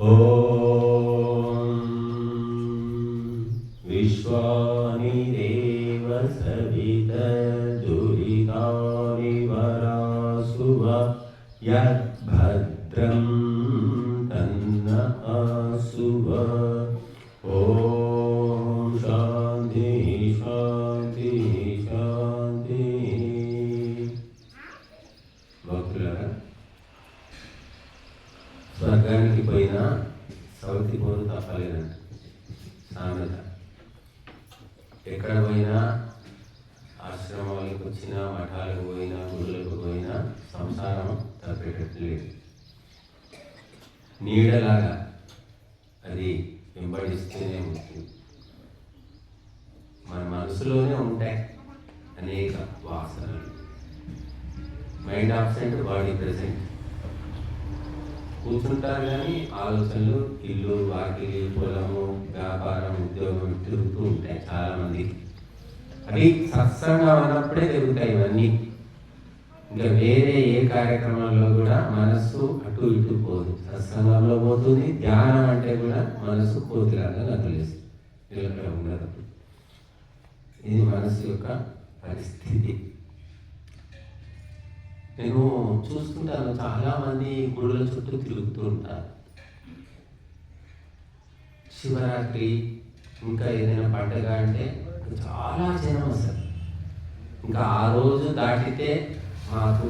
ఓం విశ్వాని దేవ సవిత దురితాని వరాసువ యద్భద్రం తన్న ఆసువ. ఓం శాంతి శాంతి శాంతి. భక్తులారా, స్వర్గానికి పోయినా సౌతి పోరు తప్పలేదంట సామెత. ఎక్కడ పోయినా, ఆశ్రమాలకు వచ్చినా, మఠాలకు పోయినా, గుడులకు పోయినా సంసారం తప్పేటట్టు లేదు. నీడలాగా అది వెంబడిస్తూనే ఉంటుంది. మన మనసులోనే ఉంటాయి అనేక వాసనలు. Mind absent, body present. కూర్చుంటారు కానీ ఆలోచనలు ఇల్లు, వాకిలి, పొలము, వ్యాపారం, ఉద్యోగం తిరుగుతూ ఉంటాయి చాలామంది. అవి సత్సంగం అన్నప్పుడే తిరుగుతాయి ఇవన్నీ. ఇంకా వేరే ఏ కార్యక్రమాల్లో కూడా మనస్సు అటు ఇటు పోదు. సత్సంగంలో పోతుంది. ధ్యానం అంటే కూడా మనస్సు కోతిలాగా కదిలేస్తుంది, నిలకడ ఉండదు. ఇది మనస్సు యొక్క పరిస్థితి. నేను చూస్తుంటాను, చాలామంది గుడుల చుట్టూ తిరుగుతూ ఉంటారు. శివరాత్రి ఇంకా ఏదైనా పండుగ అంటే చాలా జనం వస్తారు. ఇంకా ఆ రోజు దాటితే మాకు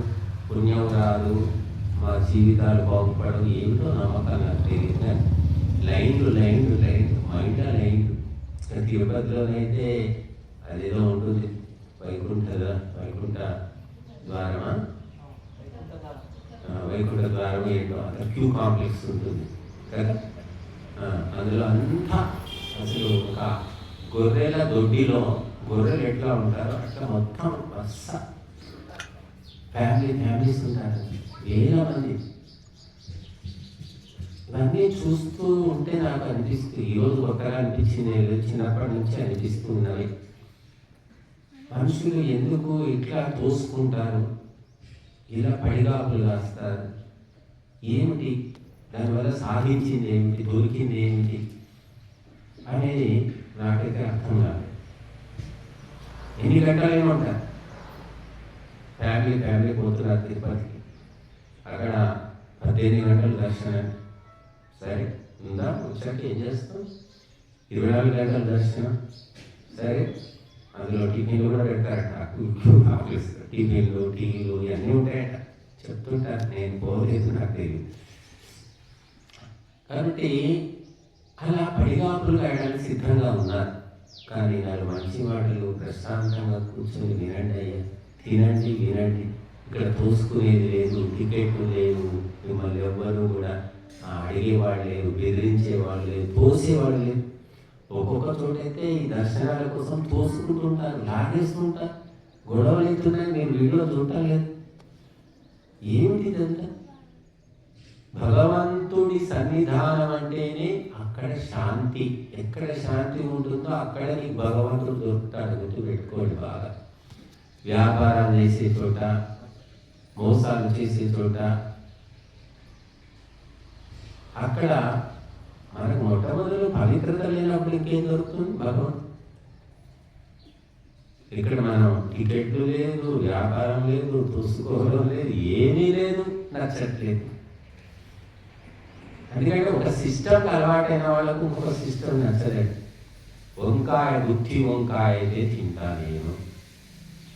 పుణ్యం రాదు, మా జీవితాలు బాగుపడవు, ఏమిటో నమ్మకం నాకు తెలియదు. కానీ లైన్లు లైన్లు లైన్లు, మా ఇంట్లో లైన్లు. తిరుపతిలోనైతే అదేదో ఉంటుంది, వైకుంఠ ద్వారమా, వైకుంఠ ద్వారం ఏంటో అక్కడ క్యూ కాంప్లెక్స్ ఉంటుంది కదా. అందులో అంతా అసలు ఒక గొర్రెల దొడ్డిలో గొర్రెలు ఎట్లా ఉంటారో అట్లా మొత్తం బస్స ఫ్యామిలీస్ ఉంటారు, వేల మంది. ఇవన్నీ చూస్తూ ఉంటే నాకు అనిపిస్తుంది, ఈరోజు కొత్తగా అనిపించింది, చిన్నప్పటి నుంచి అనిపిస్తున్నవి. మనుషులు ఎందుకు ఇట్లా తోసుకుంటారు, ఇలా పడిగాపులు కాస్తారు, ఏమిటి దానివల్ల సాధించింది ఏమిటి, దొరికింది ఏమిటి అనేది నాకైతే అర్థం కాదు. ఎన్ని గంటలు ఏమంటారు, ఫ్యామిలీ పోతున్నారు తిరుపతికి, అక్కడ 18 గంటలు దర్శనం. సరే ఉందా, వచ్చాక ఏం చేస్తాం? 24 గంటల దర్శనం. సరే అందులో టిఫిన్లు కూడా పెడతారట, టిఫిన్లు, టీలు ఇవన్నీ ఉంటాయట, చెప్తుంటారు. నేను పోలేదు, నాకు తెలియదు. కాబట్టి అలా పడిగాపులు కాయడానికి సిద్ధంగా ఉన్నారు. కానీ నాలుగు మంచి మాటలు ప్రశాంతంగా కూర్చొని వినండి అయ్యా, తినండి, వినండి. ఇక్కడ తోసుకునేది లేదు, టికెట్లు లేవు, మిమ్మల్ని ఎవ్వరూ కూడా అడిగేవాళ్ళు లేరు, బెదిరించేవాళ్ళు లేరు, తోసేవాళ్ళు లేరు. ఒక్కొక్క చోటైతే ఈ దర్శనాల కోసం తోసుకుంటుంటారు, లాగేస్తుంటారు, గొడవలు అవుతున్నాయి. మీరు వీడియో చూడటం లేదు. ఏమిటి ఇదంతా? భగవంతుడి సన్నిధానం అంటేనే అక్కడ శాంతి. ఎక్కడ శాంతి ఉంటుందో అక్కడ నీకు భగవంతుడు దొరుకుతాడు. గుర్తుపెట్టుకోండి బాగా. వ్యాపారం చేసే చోట, మోసాలు చేసే చోట, అక్కడ మనకు మొట్టమొదలు పవిత్రత లేనప్పుడు ఇంకేం దొరుకుతుంది? భగవంతుడు. ఇక్కడ మనం టికెట్లు లేదు, వ్యాపారం లేదు, చూసుకోవడం లేదు, ఏమీ లేదు, నచ్చట్లేదు. ఎందుకంటే ఒక సిస్టమ్ అలవాటైన వాళ్ళకు ఇంకొక సిస్టమ్ నచ్చలేదు. వంకాయ, గుత్తి వంకాయ అయితే తింటా నేను.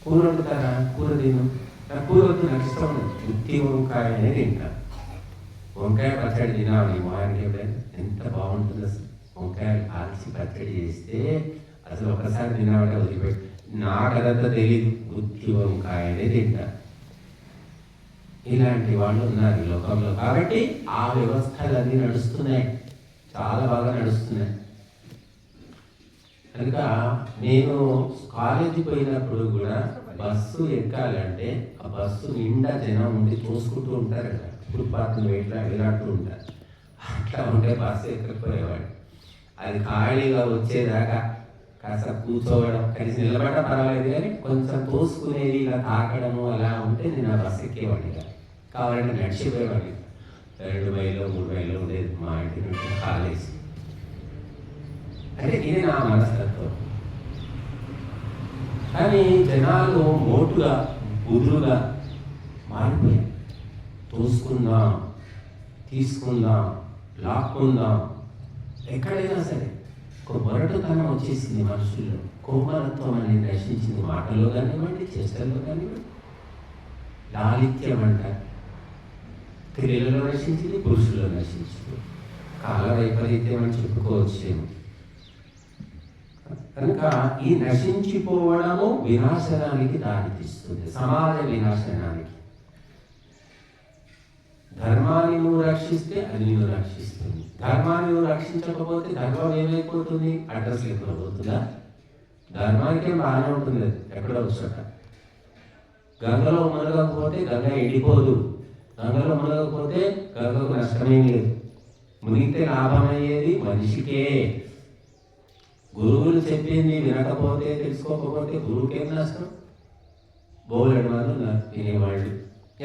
కూర వండుతారా? కూర తిను. నాకు కూర వద్దు, నాకు ఇష్టం ఉండదు, గుత్తి వంకాయనే తింటా. వంకాయ పచ్చడి తినాలి మొహానికి ఎప్పుడైనా, ఎంత బాగుంటుంది అసలు. వంకాయలు కాల్చి పచ్చడి చేస్తే అసలు ఒకసారి తినాలంటే వదిలిపెట్టి. నాకు అదంతా తెలియదు, గుత్తి వంకాయనే తింటా. ఇలాంటి వాళ్ళు ఉన్నారు ఈ లోకంలో. కాబట్టి ఆ వ్యవస్థలన్నీ నడుస్తున్నాయి, చాలా బాగా నడుస్తున్నాయి. కనుక నేను కాలేజీ పోయినప్పుడు కూడా బస్సు ఎక్కాలంటే ఆ బస్సు నిండా జనం ఉండి చూసుకుంటూ ఉంటారు కదా, ఫుట్పాత్ను ఇట్లా విరాడుతూ ఉంటారు. అట్లా ఉంటే బస్సు ఎక్కకపోయేవాడు. అది ఖాళీగా వచ్చేదాకా కాస్త కూర్చోవడం, కలిసి నిలబడడం పర్వాలేదు, కానీ కొంచెం తోసుకునేది, ఇలా తాకడము అలా ఉంటే నేను ఆ బస్సు ఎక్కేవాడిగా. కావాలంటే నడిచిపోయేవాడిని. 2 మైళ్ళు 3 మైళ్ళు ఉండేది మా ఇంటి నుంచి కాలేజ్. అంటే ఇది నా మనస్తత్వం. కానీ జనాలు మోటుగా కుదురుగా మారిపోయాయి. తోసుకుందాం, తీసుకుందాం, లాక్కుందాం, ఎక్కడైనా సరే ఒక మొరటుతనం వచ్చేసింది మనుషుల్లో. కోమలత్వం అనేది నశించింది. మాటల్లో కానివ్వండి, చేష్టల్లో కానివ్వండి. లాలిత్యం అంటారు. స్త్రీలలో నశించింది, పురుషుల్లో నశించింది. కాల వైపరీత్యం అని చెప్పుకోవచ్చేమో. కనుక ఈ నశించిపోవడము వినాశనానికి దారితీస్తుంది, సమాజ వినాశనానికి. ధర్మాన్ని నువ్వు రక్షిస్తే అది నువ్వు రక్షిస్తుంది. ధర్మాన్ని నువ్వు రక్షించకపోతే ధర్మం ఏమైపోతుంది? అడ్రస్ లేకపోతుందా? ధర్మానికే బాగానే ఉంటుంది, ఎక్కడో వచ్చాక. గంగలో మునగకపోతే గంగ ఎండిపోదు. గంగలో మునగకపోతే గంగకు నష్టమేం లేదు. మునిగితే లాభమయ్యేది మనిషికే. గురువులు చెప్పింది వినకపోతే, తెలుసుకోకపోతే గురువుకేం నష్టం? బోలెడు మంది ఉన్నారు వినేవాళ్ళు.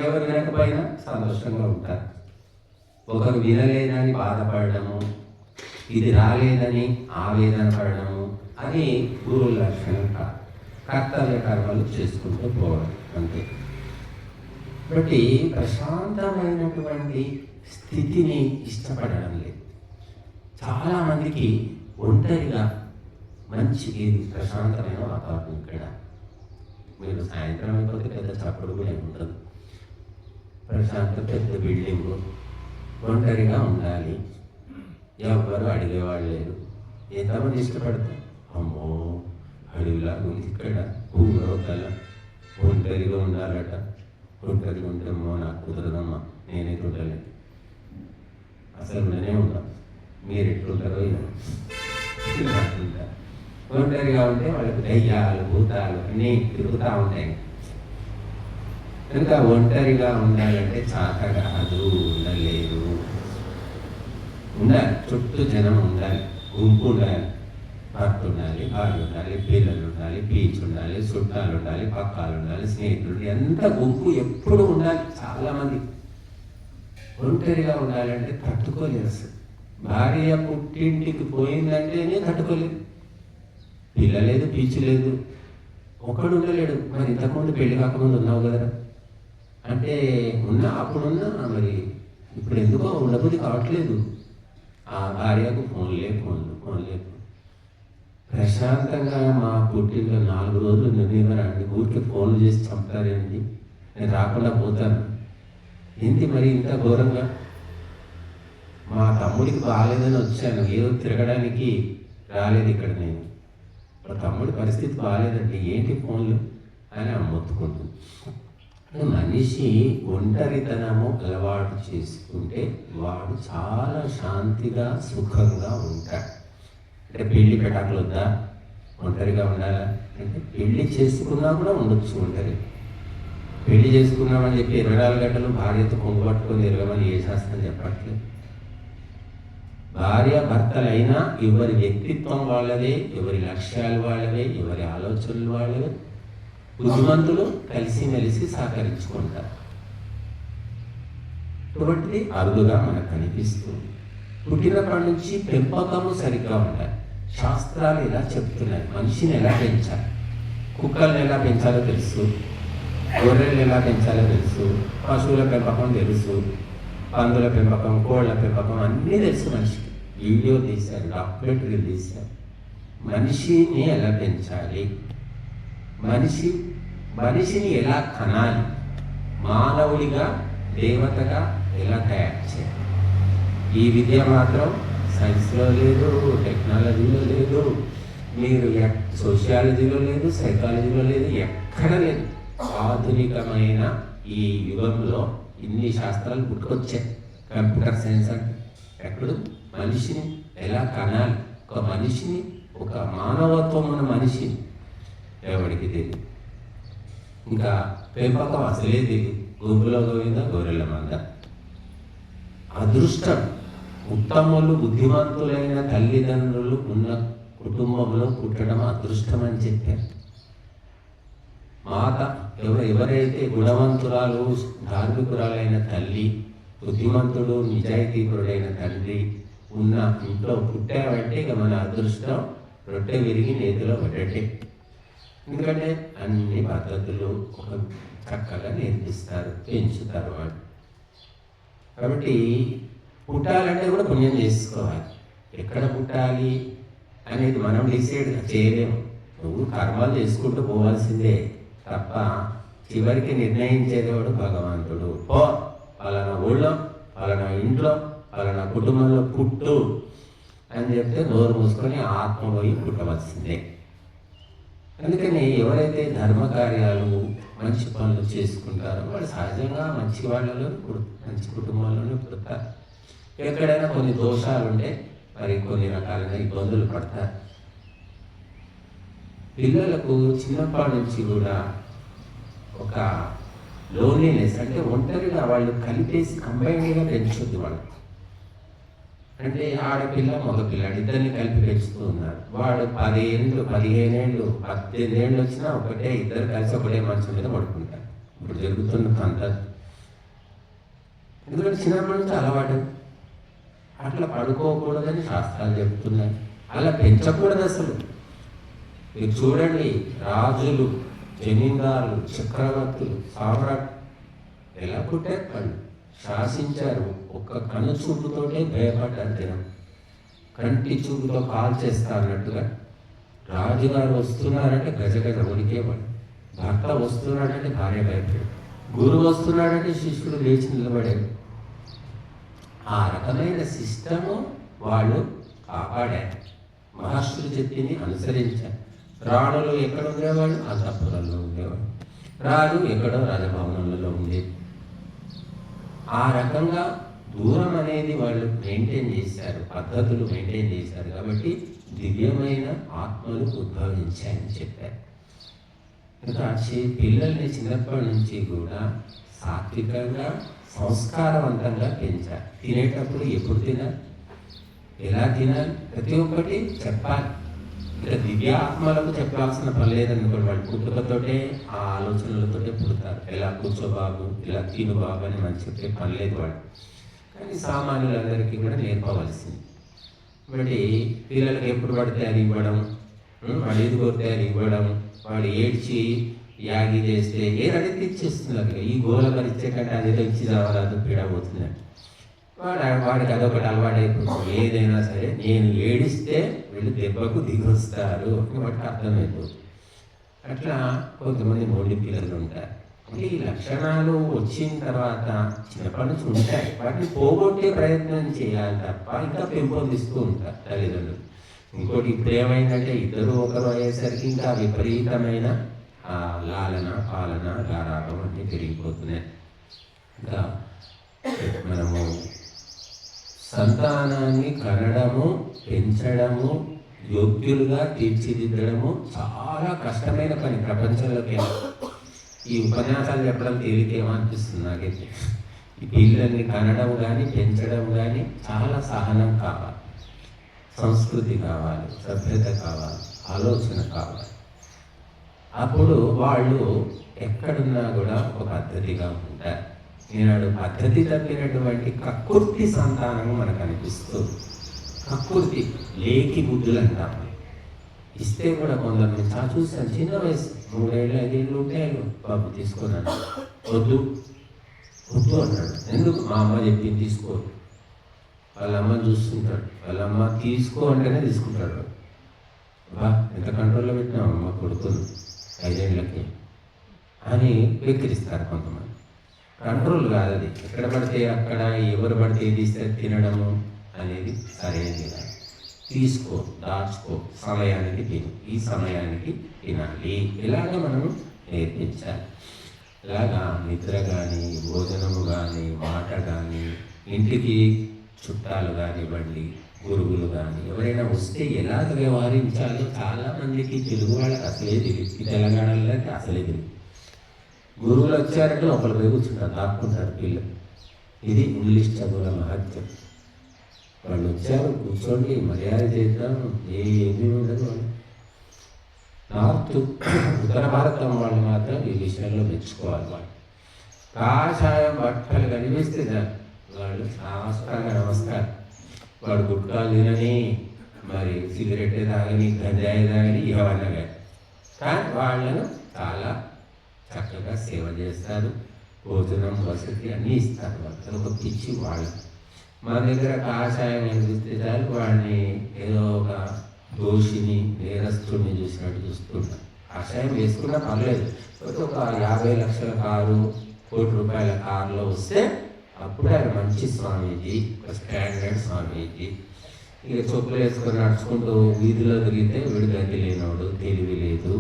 ఎవరు వినకపోయినా సంతోషంగా ఉంటారు. ఒకరు వినలేదని బాధపడము, ఇది రాలేదని ఆవేదన పడడము, అది గురువుల లక్షణం కాదు. కర్తవ్య కర్మలు చేసుకుంటూ పోవడం అంతే. కాబట్టి ప్రశాంతమైనటువంటి స్థితిని ఇష్టపడడం లేదు. చాలామందికి ఒంటరిగా మంచి ఏది ప్రశాంతమైన వాతావరణం. ఇక్కడ మీరు సాయంత్రం అయిపోతే పెద్ద చప్పుడు కూడా ఉండదు. ప్రశాంత పెద్ద బిల్డింగ్, ఒంటరిగా ఉండాలి, ఎవరు అడిగేవాళ్ళు లేరు. ఎంతమంది ఇష్టపడతారు? అమ్మో అడవిలా ఉంది ఇక్కడ, భూగల ఒంటరిగా ఉండాలట. ఒంటరిగా ఉంటేమ్మో నాకు కుదరదమ్మా, నేనే ఉండలేను. అసలు నేనే ఉన్నాను, మీరు ఎట్లుంటారో ఇలా ఒంటరిగా ఉంటే వాళ్ళకి దయ్యాలు భూతాలు అన్నీ తిరుగుతూ ఉంటాయి. కనుక ఒంటరిగా ఉండాలంటే చాక కాదు, ఉండలేరు. ఉండాలి, చుట్టూ జనం ఉండాలి, గుంపు ఉండాలి, భర్త ఉండాలి, భార్య ఉండాలి, పిల్లలు ఉండాలి, పీచు ఉండాలి, చుట్టాలు ఉండాలి, పక్కాలు ఉండాలి, స్నేహితులు, ఎంత గుంపు ఎప్పుడు ఉండాలి. చాలామంది ఒంటరిగా ఉండాలంటే తట్టుకోలేరు. భార్య పుట్టింటికి పోయిందంటేనే తట్టుకోలేదు. పిల్ల లేదు, పీచు లేదు, ఒక్కడు ఉండలేడు. మరి ఇంతకుముందు పెళ్లి కాకముందు ఉన్నావు కదా అంటే ఉన్నా, అప్పుడున్నా. మరి ఇప్పుడు ఎందుకో ఉండబుద్ధి కావట్లేదు. ఆ భార్యకు ఫోన్లే. ప్రశాంతంగా మా పుట్టింట్లో 4 రోజులు నిర్ణయం ఊరికి ఫోన్లు చేసి చంపుతారేంటి? నేను రాకుండా పోతాను ఏంటి మరి ఇంత ఘోరంగా? మా తమ్ముడికి బాగాలేదని వచ్చాను, ఏదో తిరగడానికి రాలేదు ఇక్కడ. నేను మా తమ్ముడి పరిస్థితి బాగాలేదండి, ఏంటి ఫోన్లు అని మొత్తుకుంటుంది. మనిషి ఒంటరితనము అలవాటు చేసుకుంటే వాడు చాలా శాంతిగా సుఖంగా ఉంటాడు. అంటే పెళ్లి పెటాకులు వద్దా? ఒంటరిగా ఉండాలా? అంటే పెళ్లి చేసుకున్నా కూడా ఉండొచ్చు ఒంటరి. పెళ్లి చేసుకున్నామని చెప్పి 24 గంటలు భార్యతో కొంగుపట్టుకొని తిరగమని ఏ శాస్త్రం చెప్పట్లేదు. భార్య భర్తలైనా ఎవరి వ్యక్తిత్వం వాళ్ళదే, ఎవరి లక్ష్యాలు వాళ్ళవే, ఎవరి ఆలోచనలు వాళ్ళవే. బుద్ధిమంతులు కలిసిమెలిసి సహకరించుకుంటారు. కాబట్టి అరుదుగా మనకు కనిపిస్తుంది. పుట్టినప్పటి నుంచి పెంపకము సరిగ్గా ఉండాలి. శాస్త్రాలు ఎలా చెప్తున్నాయి, మనిషిని ఎలా పెంచాలి. కుక్కల్ని ఎలా పెంచాలో తెలుసు, గొర్రెలు ఎలా పెంచాలో తెలుసు, పశువుల పెంపకం తెలుసు, పందుల పెంపకం, కోళ్ళ పెంపకం అన్నీ తెలుసు మనిషికి. వీడియో తీశారు, డాక్యుమెంటరీ తీశారు. మనిషిని ఎలా పెంచాలి, మనిషిని ఎలా కనాలి, మానవుడిగా దేవతగా ఎలా తయారు చేయాలి. ఈ విద్య మాత్రం సైన్స్లో లేదు, టెక్నాలజీలో లేదు, మీరు సోషియాలజీలో లేదు, సైకాలజీలో లేదు, ఎక్కడ లేదు. ఆధునికమైన ఈ యుగంలో ఇన్ని శాస్త్రాలు పుట్టుకొచ్చాయి. కంప్యూటర్ సైన్స్ అంటే ఎప్పుడు మనిషిని ఎలా కనాలి, ఒక మనిషిని, ఒక మానవత్వం ఉన్న మనిషిని ఎవరికి తెలియదు. ఇంకా పెంపకం అసలే తెలియదు. గుంపులో గోవిందా గొర్రెల మంద. అదృష్టం, ఉత్తములు బుద్ధిమంతులైన తల్లిదండ్రులు ఉన్న కుటుంబంలో పుట్టడం అదృష్టం అని చెప్పారు. మాత ఎవరైతే గుణవంతురాలు ధార్మికురాలైన తల్లి బుద్ధిమంతుడు నిజాయితీపరుడైన తండ్రి ఉన్న ఇంట్లో పుట్టావంటే ఇక మన అదృష్టం రొట్టె విరిగి నేతిలో పడ్డట్టే. ఎందుకంటే అన్ని పద్ధతులు ఒక చక్కగా నేర్పిస్తారు, పెంచుతారు వాళ్ళు. కాబట్టి పుట్టాలంటే కూడా పుణ్యం చేసుకోవాలి. ఎక్కడ పుట్టాలి అనేది మనం డిసైడ్ చేయలేము. నువ్వు కర్మలు చేసుకుంటూ పోవాల్సిందే తప్ప చివరికి నిర్ణయించేదేవాడు భగవంతుడు. పలానా ఊళ్ళో, పలానా ఇంట్లో, పలానా కుటుంబంలో పుట్టు అని చెప్తే నోరు మూసుకొని ఆత్మ పోయి పుట్టవలసిందే. అందుకని ఎవరైతే ధర్మకార్యాలు మంచి పనులు చేసుకుంటారో వాళ్ళు సహజంగా మంచి వాళ్ళలో మంచి కుటుంబాల్లోనే పుడతారు. ఎక్కడైనా కొన్ని దోషాలు ఉంటే మరి కొన్ని రకాలైన ఇబ్బందులు పడతారు. పిల్లలకు చిన్నప్పటి నుంచి కూడా ఒక లోన్లీనెస్ అంటే ఒంటరిగా వాళ్ళు కలిపేసి కంబైన్డ్గా పెంచుద్ది వాళ్ళు. అంటే ఆడపిల్ల మగపిల్లాడు ఇద్దరిని కలిపి పెంచుతూ ఉన్నారు. వాడు 10 ఏళ్ళు 15 ఏళ్ళు 18 ఏళ్ళు వచ్చినా ఒకటే, ఇద్దరు కలిసి ఒకటే మంచం మీద పడుకుంటారు. ఇప్పుడు జరుగుతున్న అంతా ఎందుకంటే చిన్నప్పటి నుంచి అలవాటు. అట్లా పడుకోకూడదని శాస్త్రాలు చెప్తున్నాయి. అలా పెంచకూడదు అసలు. మీరు చూడండి, రాజులు, జమీందారులు, చక్రవర్తులు, సామ్రాట్ ఎలా పుట్టారు వాళ్ళు, శాసించారు. ఒక్క కన్ను చూపుతోటే భయపడ్డారు జనం. కంటి చూపుతో కాల్ చేస్తా అన్నట్టుగా రాజుగారు వస్తున్నారంటే గజగజ వణికేవాడు. భర్త వస్తున్నాడంటే భార్య భయపడాడు. గురువు వస్తున్నాడంటే శిష్యుడు లేచి నిలబడాడు. ఆ రకమైన సిస్టము వాళ్ళు కాపాడారు. మహర్షులు చెప్పింది అనుసరించారు. రాణులు ఎక్కడ ఉండేవాళ్ళు? అంతఃపురంలో ఉండేవాళ్ళు. రాజు ఎక్కడో రాజభవనంలో ఉండేది. ఆ రకంగా దూరం అనేది వాళ్ళు మెయింటైన్ చేశారు, పద్ధతులు మెయింటైన్ చేశారు. కాబట్టి దివ్యమైన ఆత్మలు ఉద్భవించాయని చెప్పారు. ఇంకా పిల్లల్ని చిన్నప్పటి నుంచి కూడా సాత్వికంగా సంస్కారవంతంగా పెంచాలి. తినేటప్పుడు ఎప్పుడు తినాలి, ఎలా తినాలి, ప్రతి ఒక్కటి చెప్పాలి. ఇక దివ్య ఆత్మలకు చెప్పాల్సిన పని లేదనుకోండి. వాళ్ళు పుట్టుకతోటే ఆ ఆలోచనలతోటే పుడతారు. ఎలా కూర్చోబాబు, ఇలా తిను బాబు అని మనం చెప్పే పని లేదు వాళ్ళు. కానీ సామాన్యులందరికీ కూడా నేర్పవలసింది. మరి పిల్లలకి ఎప్పుడు పడితే అది ఇవ్వడం, వాడు ఏది కొడితే అది ఇవ్వడం, వాడు ఏడ్చి యాగి చేస్తే ఏదైతే ఇచ్చేస్తున్నారు. ఈ గోల పరిచే కంటే అదేదో ఇచ్చి రావాలని పీడబోతున్నాడు. వాడికి అదొకటి అలవాటైపోతుంది. ఏదైనా సరే నేను ఏడిస్తే వీళ్ళు దెబ్బకు దిగొస్తారు అని వాటికి అర్థమైపోతుంది. అట్లా కొంతమంది మొండి పిల్లలు ఉంటారు. అంటే ఈ లక్షణాలు వచ్చిన తర్వాత చిన్నప్పటి నుంచి ఉంటాయి. వాటిని పోగొట్టే ప్రయత్నం చేయాలి తప్ప ఇంకా పెంపొందిస్తూ ఉంటారు తల్లిదండ్రులు. ఇంకోటి ఇప్పుడు ఏమైందంటే ఇద్దరు ఒకరు అయ్యేసరికి ఇంకా విపరీతమైన లాలన, పాలన, గారాబం అన్నీ పెరిగిపోతున్నాయి. ఇంకా మనము సంతానాన్ని కనడము, పెంచడము, యోగ్యులుగా తీర్చిదిద్దడము చాలా కష్టమైన పని ప్రపంచంలోకి. ఈ ఉపన్యాసాలు చెప్పడం తేలికేమనిపిస్తుంది నాకైతే. ఈ పిల్లల్ని కనడం కానీ పెంచడం కానీ చాలా సహనం కావాలి, సంస్కృతి కావాలి, సభ్యత కావాలి, ఆలోచన కావాలి. అప్పుడు వాళ్ళు ఎక్కడున్నా కూడా ఒక పద్ధతిగా ఉంటారు. ఈనాడు పద్ధతి తప్పినటువంటి కక్కుర్తి సంతానం మనకు అనిపిస్తుంది. కక్కుర్తి, లేకి బుద్ధులు అంటాం. ఇస్తే కూడా కొందరు చూసాను, చిన్న వయసు 3 ఏళ్ళు 5 ఏళ్ళు ఉంటాయి. బాబు తీసుకున్నాను, వద్దు వద్దు అన్నాడు. ఎందుకు? మా అమ్మ చెప్పింది తీసుకో. వాళ్ళ అమ్మని చూస్తుంటాడు. వాళ్ళ అమ్మ తీసుకో అంటేనే తీసుకుంటాడు. బా ఎంత కంట్రోల్లో పెట్టినావు అమ్మ కొడుకును 5 ఏళ్ళకి అని వెక్కిరిస్తారు కొంతమంది. కంట్రోల్ కాదు అది. ఎక్కడ పడితే అక్కడ, ఎవరు పడితే ఏది ఇస్తే తినడము అనేది సరైనది కాదు. తీసుకో, దాచుకో, సమయానికి తిను, ఈ సమయానికి తినాలి, ఇలాగ మనము నేర్పించాలి. ఇలాగా నిద్ర కానీ, భోజనము కానీ, మాట కానీ, ఇంటికి చుట్టాలు కానివ్వండి, గురువులు కానీ ఎవరైనా వస్తే ఎలాగ వ్యవహరించాలో చాలామందికి తెలుగు వాళ్ళకి అసలే తెలియదు. ఈ తెలంగాణలోకి అసలే తెలియదు. గురువులు వచ్చారంటే ఒకరు పోయి కూర్చుంటారు, దాక్కుంటారు పిల్లలు. ఇది ఇంగ్లీష్ చదువుల మహత్యం. వాళ్ళు వచ్చారు, కూర్చోండి, మర్యాద చేద్దాం, ఏమీ ఉండదు. వాళ్ళు నార్త్, ఉత్తర భారతం వాళ్ళు మాత్రం ఈ విషయంలో మెచ్చుకోవాలి. వాళ్ళు కాషాయం బట్టలు కనిపిస్తే వాళ్ళు సాష్టాంగ నమస్కారం. వాడు గుట్కాలు తినని, మరి సిగరెట్ తాగని, గంజాయి తాగని, ఇవన్నీ కానీ వాళ్ళను చాలా చక్కగా సేవ చేస్తారు. భోజనం వసతి అన్నీ ఇస్తారు. వాళ్ళు ఒక పిచ్చి వాళ్ళు. మన దగ్గర కాషాయం కనిపిస్తే చాలు వాడిని ఏదో ఒక దోషిని, నేరస్తుడిని చూసినట్టు చూస్తుంటాం. కాషాయం వేసుకున్నా పర్లేదు. ఒక 50 లక్షల కారు, ₹1,00,00,000 కారులో వస్తే అప్పుడు ఆయన మంచి స్వామీజీ, ఒక స్టాండర్డ్ స్వామీజీ. ఇక చెప్పులు వేసుకొని నడుచుకుంటూ వీధిలో తిరిగితే వీడు గతి లేనోడు, తెలివి లేదు.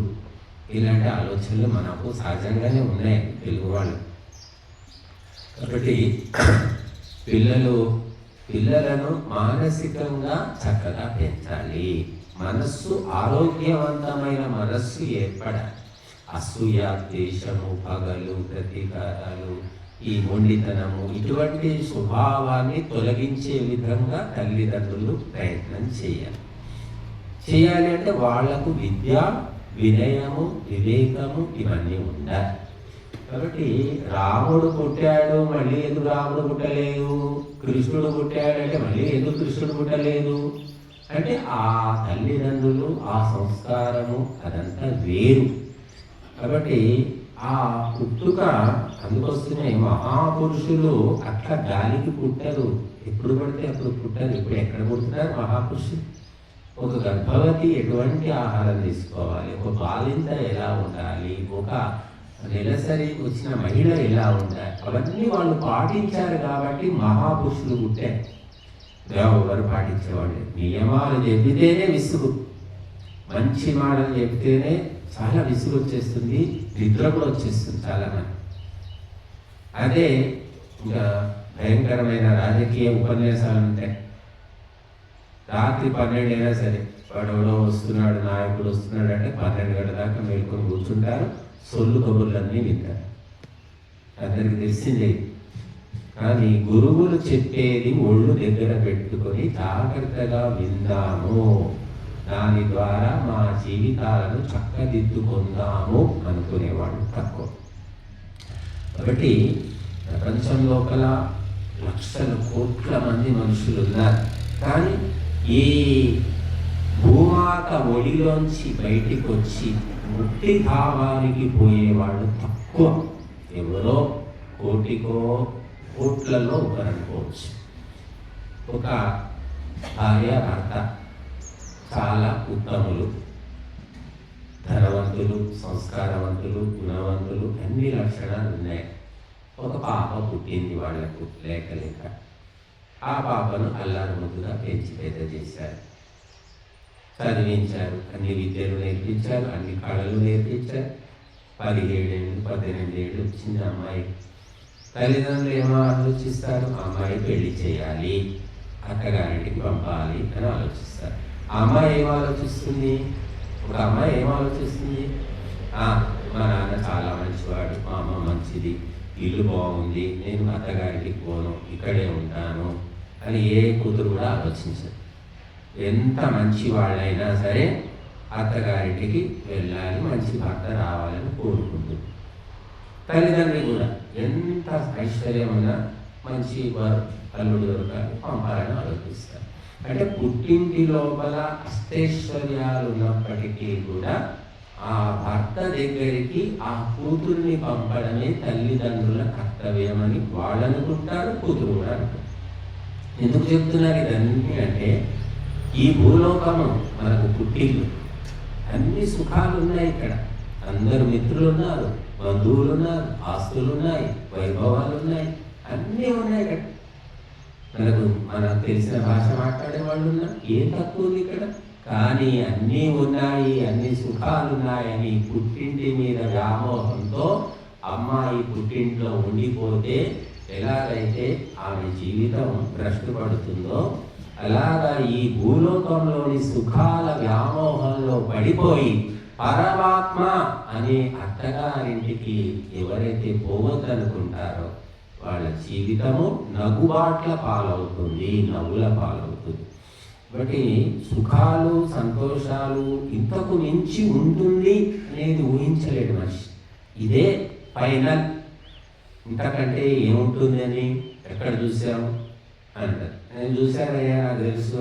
ఇలాంటి ఆలోచనలు మనకు సహజంగానే ఉన్నాయి తెలుగు వాళ్ళు. కాబట్టి పిల్లలను మానసికంగా చక్కగా పెంచాలి. మనస్సు ఆరోగ్యవంతమైన మనస్సు ఏర్పడాలి. అసూయ, ద్వేషము, పగలు, ప్రతీకారాలు, ఈ మొండితనము, ఇటువంటి స్వభావాన్ని తొలగించే విధంగా తల్లిదండ్రులు ప్రయత్నం చేయాలి. అంటే వాళ్లకు విద్య, వినయము, వివేకము ఇవన్నీ ఉండాలి. కాబట్టి రాముడు పుట్టాడు, మళ్ళీ ఎందుకు రాముడు పుట్టలేదు? కృష్ణుడు పుట్టాడంటే మళ్ళీ ఎందుకు కృష్ణుడు పుట్టలేదు? అంటే ఆ తల్లిదండ్రులు, ఆ సంస్కారము అదంతా వేరు. కాబట్టి ఆ పుట్టుక అందుకొస్తూనే మహాపురుషులు అట్లా గాలికి పుట్టరు. ఎప్పుడు పడితే అప్పుడు పుట్టరు. ఇప్పుడు ఎక్కడ పుడుతున్నారు మహాపురుషులు? ఒక గర్భవతి ఎటువంటి ఆహారం తీసుకోవాలి, ఒక బాలింత ఎలా ఉండాలి, ఒక నెలసరి వచ్చిన మహిళ ఎలా ఉండాలి, అవన్నీ వాళ్ళు పాటించారు. కాబట్టి మహాపురుషులు పుట్టారు. ఎవరు పాటించేవాళ్ళు? నియమాలు చెబితేనే విసుగు, మంచి మాటలు చెబితేనే చాలా విసుగు వచ్చేస్తుంది, నిద్ర కూడా వచ్చేస్తుంది చాలా మంది. అదే ఇంకా భయంకరమైన రాజకీయ ఉపన్యాసాలు ఉంటాయి. రాత్రి 12 అయినా సరే వాడెవడో వస్తున్నాడు, నాయకుడు వస్తున్నాడు అంటే 12 గంటల దాకా మేల్కొని కూర్చుంటారు. సొల్లు కబుర్లన్నీ వింటారు. అందరికి తెలిసిందే. కానీ గురువులు చెప్పేది ఒళ్ళు దగ్గర పెట్టుకొని జాగ్రత్తగా విందాము, దాని ద్వారా మా జీవితాలను చక్కదిద్దుకుందాము అనుకునేవాళ్ళు తక్కువ. కాబట్టి ప్రపంచం లోపల లక్షల కోట్ల మంది మనుషులు ఉన్నారు. కానీ ఈ భూమాత ఒడిలోంచి బయటికి వచ్చి ముక్తి భావానికి పోయేవాళ్ళు తక్కువ. ఎవరో కోటికో కోట్లలో ఒకరనుకోవచ్చు. ఒక భార్య భర్త చాలా ఉత్తములు, ధనవంతులు, సంస్కారవంతులు, గుణవంతులు, అన్ని లక్షణాలు ఉన్నాయి. ఒక పాప పుట్టింది వాళ్లకు లేక. ఆ పాపను అల్లారు ముద్దుగా పెంచి పెద్ద చేశారు, చదివించారు, అన్ని విద్యలు నేర్పించారు, అన్ని కళలు నేర్పించారు. 17 ఏళ్ళు 18 ఏళ్ళు వచ్చింది అమ్మాయి. తల్లిదండ్రులు ఏమో ఆలోచిస్తారు, అమ్మాయి పెళ్లి చేయాలి, అత్తగారింటికి పంపాలి అని ఆలోచిస్తారు. ఆ అమ్మాయి ఏం ఆలోచిస్తుంది? ఒక అమ్మాయి ఏం ఆలోచిస్తుంది? మా నాన్న చాలా మంచివాడు, మా అమ్మ మంచిది, ఇల్లు బాగుంది, నేను అత్తగారికి పోను, ఇక్కడే ఉంటాను అని ఏ కూతురు కూడా ఆలోచించదు. ఎంత మంచి వాళ్ళైనా సరే అత్తగారింటికి వెళ్ళాలి, మంచి భర్త రావాలని కోరుకుంటుంది. తల్లిదండ్రులు కూడా ఎంత ఐశ్వర్యం ఉన్నా మంచి అల్లుడు దొరకాలి, పంపాలని ఆలోచిస్తారు. అంటే పుట్టింటి లోపల అష్టైశ్వర్యాలు ఉన్నప్పటికీ కూడా ఆ భర్త దగ్గరికి ఆ కూతుర్ని పంపడమే తల్లిదండ్రుల కర్తవ్యమని వాళ్ళు అనుకుంటారు, కూతురు కూడా అనుకుంటారు. ఎందుకు చెప్తున్నారు ఇదన్నీ అంటే, ఈ భూలోకము మనకు పుట్టిల్లు, అన్ని సుఖాలు ఉన్నాయి ఇక్కడ. అందరు మిత్రులు ఉన్నారు, బంధువులు ఉన్నారు, ఆస్తులు ఉన్నాయి, వైభవాలు ఉన్నాయి, అన్నీ ఉన్నాయి ఇక్కడ. మనకు తెలిసిన భాష మాట్లాడే వాళ్ళు ఉన్నారు, ఏం తక్కువ ఉంది ఇక్కడ. కానీ అన్నీ ఉన్నాయి, అన్ని సుఖాలు ఉన్నాయని పుట్టింటి మీద వ్యామోహంతో అమ్మాయి పుట్టింట్లో ఉండిపోతే ఎలాగైతే ఆమె జీవితం భ్రష్టుపడుతుందో, అలాగా ఈ భూలోకంలోని సుఖాల వ్యామోహంలో పడిపోయి పరమాత్మ అనే అత్తగారింటికి ఎవరైతే పోవద్దనుకుంటారో వాళ్ళ జీవితము నవ్వుబాట్ల పాలవుతుంది, నవ్వుల పాలవుతుంది. కాబట్టి సుఖాలు, సంతోషాలు ఇంతకు మించి ఉంటుంది అనేది ఊహించలేడు మనిషి. ఇదే ఫైనల్, ఇంతకంటే ఏముంటుంది అని ఎక్కడ చూసాము అంటారు. నేను చూశానయ్యా, నాకు తెలుసు.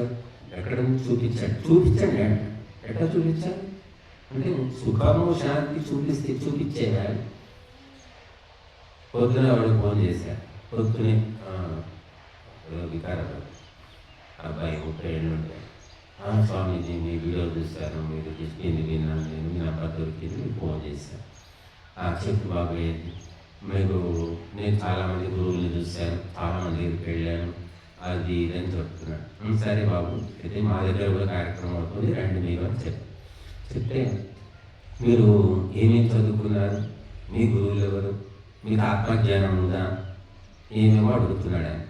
ఎక్కడ చూపించండి అంట. ఎక్కడ చూపించాలి అంటే సుఖము శాంతి చూపించేయాలి. పొద్దున వాడు ఫోన్ చేశారు. పొద్దునే వికారాబాద్ అబ్బాయి 30 ఏళ్ళు ఉంటాయి. స్వామీజీ మీ వీడియో చూశాను, మీరు చెప్పింది విన్నాను, నేను మీ నెంబర్ దొరికింది, మీకు ఫోన్ చేశాను. చెప్పు బాబు ఏంటి? నేను చాలామంది గురువుల్ని చూశాను, చాలామంది దగ్గరికి వెళ్ళాను, అది ఇది అని చెప్తున్నాను. సరే బాబు, అయితే మా దగ్గర కూడా కార్యక్రమం అవుతుంది, రండి మీరు అని చెప్తే మీరు ఏమేమి చదువుకున్నారు, మీ గురువులు ఎవరు, మీకు ఆత్మజ్ఞానం ఉందా, ఏమేమో అడుగుతున్నాడు ఆయన.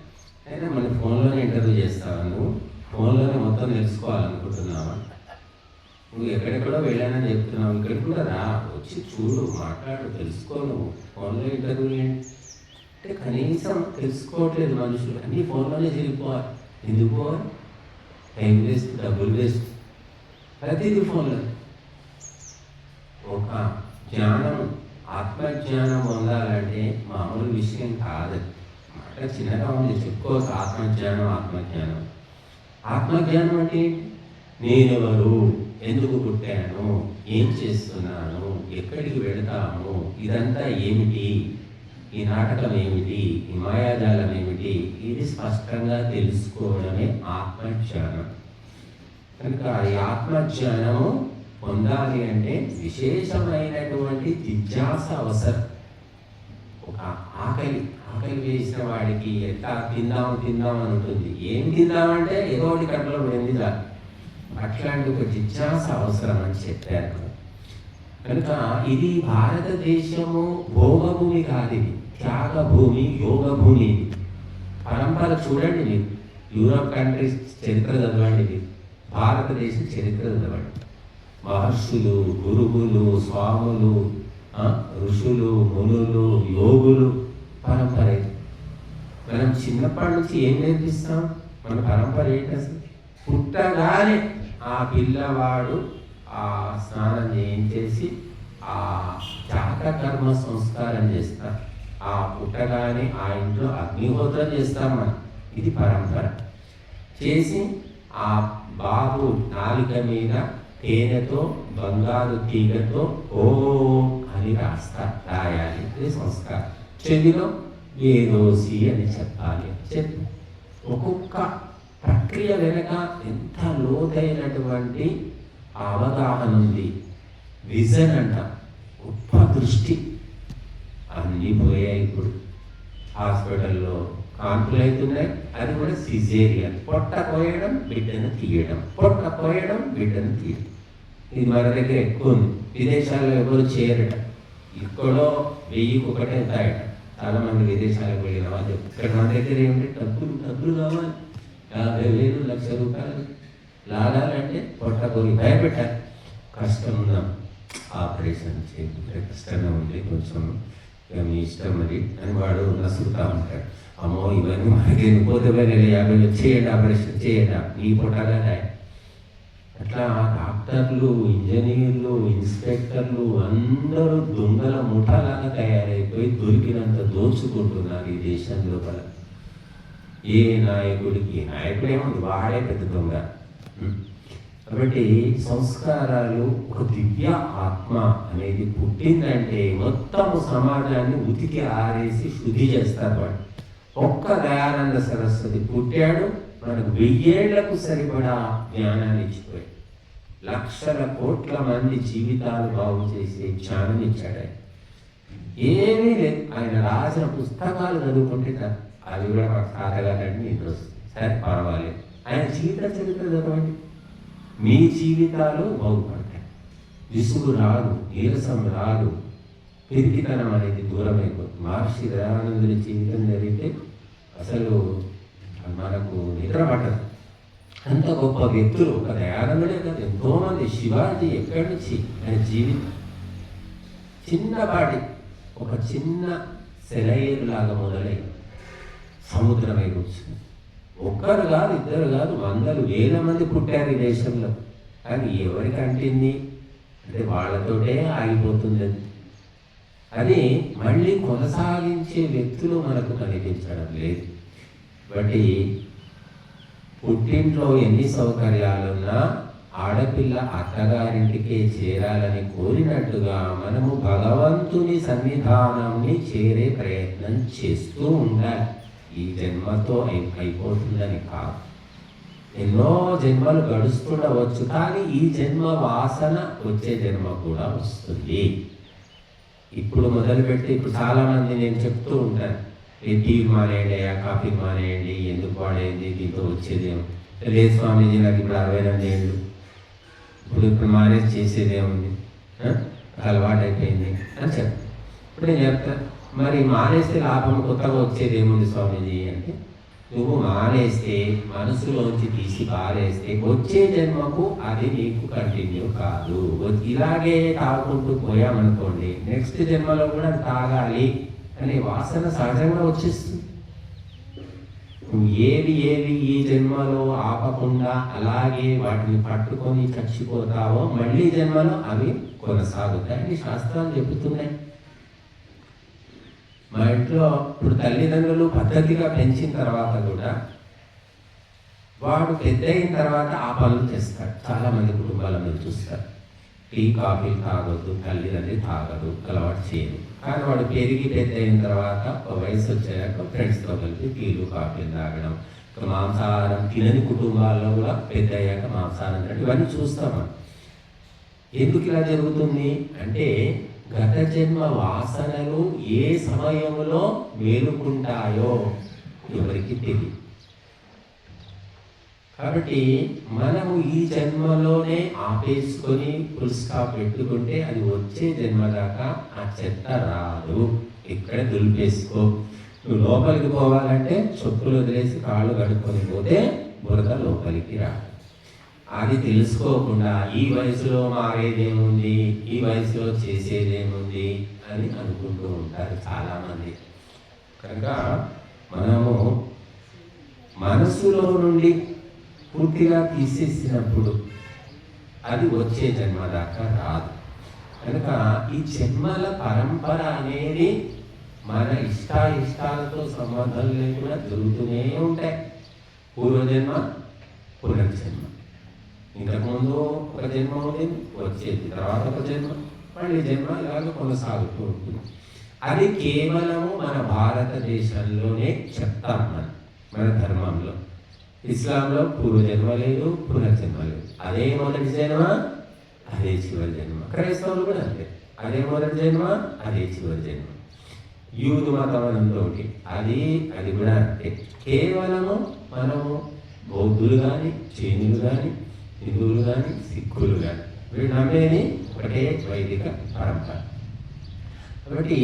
అయినా మన ఫోన్లోనే ఇంటర్వ్యూ చేస్తావా, నువ్వు ఫోన్లోనే మొత్తం తెలుసుకోవాలనుకుంటున్నావా, నువ్వు ఎక్కడెక్కడో వెళ్ళానని చెప్తున్నావు, ఇక్కడికి కూడా రా, వచ్చి చూడు, మాట్లాడు, తెలుసుకో. నువ్వు ఫోన్లో ఇంటర్వ్యూ ఏంటి అంటే కనీసం తెలుసుకోవట్లేదు మనుషులు, అన్నీ ఫోన్లోనే జరిగిపోవాలి. ఎందుకు పోవాలి? టైం వేస్ట్, డబ్బులు వేస్ట్, ప్రతిదీ ఫోన్లో. ఒక జ్ఞానం, ఆత్మజ్ఞానం పొందాలంటే మామూలు విషయం కాదు. మాట చిన్నగా ఉంది, చెప్పుకోవచ్చు. ఆత్మజ్ఞానం ఆత్మజ్ఞానం అంటే నేనెవరు, ఎందుకు పుట్టాను, ఏం చేస్తున్నాను, ఎక్కడికి వెళతాము, ఇదంతా ఏమిటి, ఈ నాటకం ఏమిటి, ఈ మాయాజాలం ఏమిటి, ఇది స్పష్టంగా తెలుసుకోవడమే ఆత్మజ్ఞానం. కనుక ఈ ఆత్మజ్ఞానము పొందాలి అంటే విశేషమైనటువంటి జిజ్ఞాస అవసరం. ఒక ఆకలి వేసిన వాడికి ఎట్లా తిందాం అని ఉంటుంది. ఏం తిందామంటే ఏదో ఒకటి కడుపులో పడింది చాలు. అట్లాంటి ఒక జిజ్ఞాస అవసరం అని చెప్పారు. కనుక ఇది భారతదేశము భోగభూమి కాదు, ఇది త్యాగభూమి, యోగభూమి. ఇది పరంపర చూడండి, మీరు యూరోప్ కంట్రీస్ చరిత్ర చదవండి, మీరు భారతదేశం చరిత్ర చదవండి. మహర్షులు, గురువులు, స్వాములు, ఋషులు, మునులు, యోగులు పరంపర. మనం చిన్నప్పటి నుంచి ఏం నేర్పిస్తాం? మన పరంపర ఏంటి అసలు? పుట్టగానే ఆ పిల్లవాడు ఆ స్నానం చేయించేసి ఆ జాతకర్మ సంస్కారం చేస్తాం. ఆ పుట్టగానే ఆ ఇంట్లో అగ్నిహోత్రం చేస్తాం మనం. ఇది పరంపర. చేసి ఆ బాబు నాలుక మీద తేనెతో, బంగారు తీగతో ఓం అని రాయాలి. ఇది సంస్కారం. చెవిలో ఏదోసి అని చెప్పాలి. చెప్పి ఒక్కొక్క ప్రక్రియ వెనక ఎంత లోతైనటువంటి అవగాహన ఉంది. విజన్ అంట, గొప్ప దృష్టి. అన్నీ పోయాయి. ఇప్పుడు హాస్పిటల్లో కాన్పులు అవుతున్నాయి, అది కూడా సిజేరియన్. పొట్ట కోయడం, బిడ్డను తీయడం, పొట్ట కోయడం, బిడ్డను తీయడం. ఇది మన దగ్గర ఎక్కువ ఉంది. విదేశాల్లో ఎవరు చేయరట. ఇక్కడో 1000కి ఒకటే ఉంటాయట. చాలా మంది విదేశాలకు వెళ్ళిన వాళ్ళు ఇక్కడ మన దగ్గర ఏమిటి, డబ్బులు కావాలి, 50,000, 1,00,000 రూపాయలు లాగాలంటే పొట్ట కోరి భయపెట్టాలి. కష్టం ఉన్నాం, ఆపరేషన్ చేయాలి, కష్టంగా ఉంది, కొంచెం మీ ఇష్టం మరి అని వాడు నసుకుతా ఉంటాడు. అమ్మో ఇవన్నీ మనకి పోతే 50,000 చేయండి, ఆపరేషన్ చేయండి, ఈ పొట్టగా రాయి. అట్లా డాక్టర్లు, ఇంజనీర్లు, ఇన్స్పెక్టర్లు అందరూ దొంగల ముఠాలాగా తయారైపోయి దొరికినంత దోచుకుంటున్నారు ఈ దేశం లోపల. ఏ నాయకుడేమో వాడే పెద్ద దొంగ. కాబట్టి సంస్కారాలు, ఒక దివ్య ఆత్మ అనేది పుట్టిందంటే మొత్తము సమాజాన్ని ఉతికి ఆరేసి శుద్ధి చేస్తారు వాడు. ఒక్క దయానంద సరస్వతి పుట్టాడు, మనకు 1000 ఏళ్లకు సరిపడా జ్ఞానాన్ని ఇచ్చిపోయాడు. లక్షల కోట్ల మంది జీవితాలు బాగు చేసే జ్ఞానం ఇచ్చాడు. ఏమీ లేదు, ఆయన రాసిన పుస్తకాలు చదువుకుంటే అవి కూడా మాకు తాతగారండి నిద్ర వస్తుంది. సరే పర్వాలేదు, ఆయన జీవిత చరిత్ర చదవండి, మీ జీవితాలు బాగుపడతాయి. విసుగు రాదు, నీరసం రాదు, పిరికితనం అనేది దూరం అయిపోతుంది. మహర్షి దయానందుని జీవితం జరిగితే అసలు మనకు నిద్ర పట్టదు. అంత గొప్ప వ్యక్తులు, ఒక దయానందుడే కదా, ఎంతోమంది. శివాజీ ఎక్కడి నుంచి ఆయన జీవితం చిన్నపాటి ఒక చిన్న సెలయేరులాగా మొదలై సముద్రమై కూర్చుంది. ఒక్కరు కాదు, ఇద్దరు కాదు, 100,000 మంది పుట్టారు ఈ దేశంలో. కానీ ఎవరికి అంటింది అంటే వాళ్ళతోటే ఆగిపోతుంది. అది మళ్ళీ కొనసాగించే వ్యక్తులు మనకు కనిపించడం లేదు. బట్టి పుట్టింట్లో ఎన్ని సౌకర్యాలున్నా ఆడపిల్ల అత్తగారింటికే చేరాలని కోరినట్టుగా మనము భగవంతుని సన్నిధానాన్ని చేరే ప్రయత్నం చేస్తూ ఉండాలి. ఈ జన్మతో అయిపోతుందని కాదు, ఎన్నో జన్మలు గడుస్తుండవచ్చు, కానీ ఈ జన్మ వాసన వచ్చే జన్మ కూడా వస్తుంది. ఇప్పుడు మొదలుపెట్టి ఇప్పుడు చాలామంది నేను చెప్తూ ఉంటాను, టీ మానేయండి, కాఫీ మానేయండి, ఎందుకు వాడేది, దీంతో వచ్చేదేమో లేదు స్వామీజీ, నాకు ఇప్పుడు 68 ఏళ్ళు, ఇప్పుడు మానేసి చేసేదేముంది, అలవాటు అయిపోయింది అని చెప్పి ఇప్పుడు నేను చెప్తాను, మరి మానేస్తే లాభం కొత్తగా వచ్చేది ఏముంది స్వామీజీ అంటే, నువ్వు మానేస్తే మనసులోంచి తీసి పారేస్తే వచ్చే జన్మకు అది నీకు కంటిన్యూ కాదు. ఇలాగే తాగుకుంటూ పోయామనుకోండి, నెక్స్ట్ జన్మలో కూడా తాగాలి అనే వాసన సహజంగా వచ్చేస్తుంది. నువ్వు ఏది ఈ జన్మలో ఆపకుండా అలాగే వాటిని పట్టుకొని చచ్చిపోతావో మళ్ళీ జన్మలో అవి కొనసాగుతాయని శాస్త్రాలు చెబుతున్నాయి. మా ఇంట్లో ఇప్పుడు తల్లిదండ్రులు పద్ధతిగా పెంచిన తర్వాత కూడా వాడు పెద్ద అయిన తర్వాత ఆ పనులు చేస్తాడు. చాలామంది కుటుంబాల మీద చూస్తారు, టీ కాఫీ తాగొద్దు, తల్లిదండ్రి తాగదు, అలవాటు చేయదు. కానీ వాడు పెరిగి పెద్ద అయిన తర్వాత ఒక వయసు వచ్చాక ఫ్రెండ్స్తో కలిపి టీలు కాఫీలు తాగడం, మాంసాహారం తినని కుటుంబాల్లో కూడా పెద్ద అయ్యాక మాంసాహారం తినడం, ఇవన్నీ చూస్తాం. ఎందుకు ఇలా జరుగుతుంది అంటే గత జన్మ వాసనలు ఏ సమయంలో మేలుకుంటాయో ఎవరికి తెలియదు. కాబట్టి మనము ఈ జన్మలోనే ఆపేసుకొని ఫుల్ స్టాప్ పెట్టుకుంటే అది వచ్చే జన్మ దాకా ఆ చెత్త రాదు. ఇక్కడే దులిపేసుకో. నువ్వు లోపలికి పోవాలంటే చెప్పులు వదిలేసి కాళ్ళు కడుక్కొని పోతే బురద లోపలికి రాదు. అది తెలుసుకోకుండా ఈ వయసులో మారేదేముంది, ఈ వయసులో చేసేదేముంది అని అనుకుంటూ ఉంటారు చాలామంది. కనుక మనము మనసులో నుండి పూర్తిగా తీసేసినప్పుడు అది వచ్చే జన్మ దాకా రాదు. కనుక ఈ జన్మల పరంపర అనేది మన ఇష్టాలతో సంబంధం లేకుండా జరుగుతూనే ఉంటాయి. పూర్వజన్మ, పునర్జన్మ. ఇంతకుముందు ఒక జన్మ ఉంది, వచ్చేది తర్వాత ఒక జన్మ, మళ్ళీ జన్మ ఇలాగ కొనసాగుతూ ఉంటుంది. అది కేవలము మన భారతదేశంలోనే చెప్తాం. మన ధర్మంలో, ఇస్లాంలో పూర్వజన్మ లేదు, పునర్జన్మ లేదు. అదే మొదటి జన్మ, అదే చివరి జన్మ. క్రైస్తవులు కూడా అంతే, అదే మొదటి జన్మ, అదే చివరి జన్మ. యూదు మతం అనంతోటి అది కూడా అంతే. కేవలము మనము బౌద్ధులు కానీ, జైనులు కానీ, హిందువులు కానీ, సిక్కులు కానీ వీళ్ళు నమ్మేది ఒకటే వైదిక పరంపర. కాబట్టి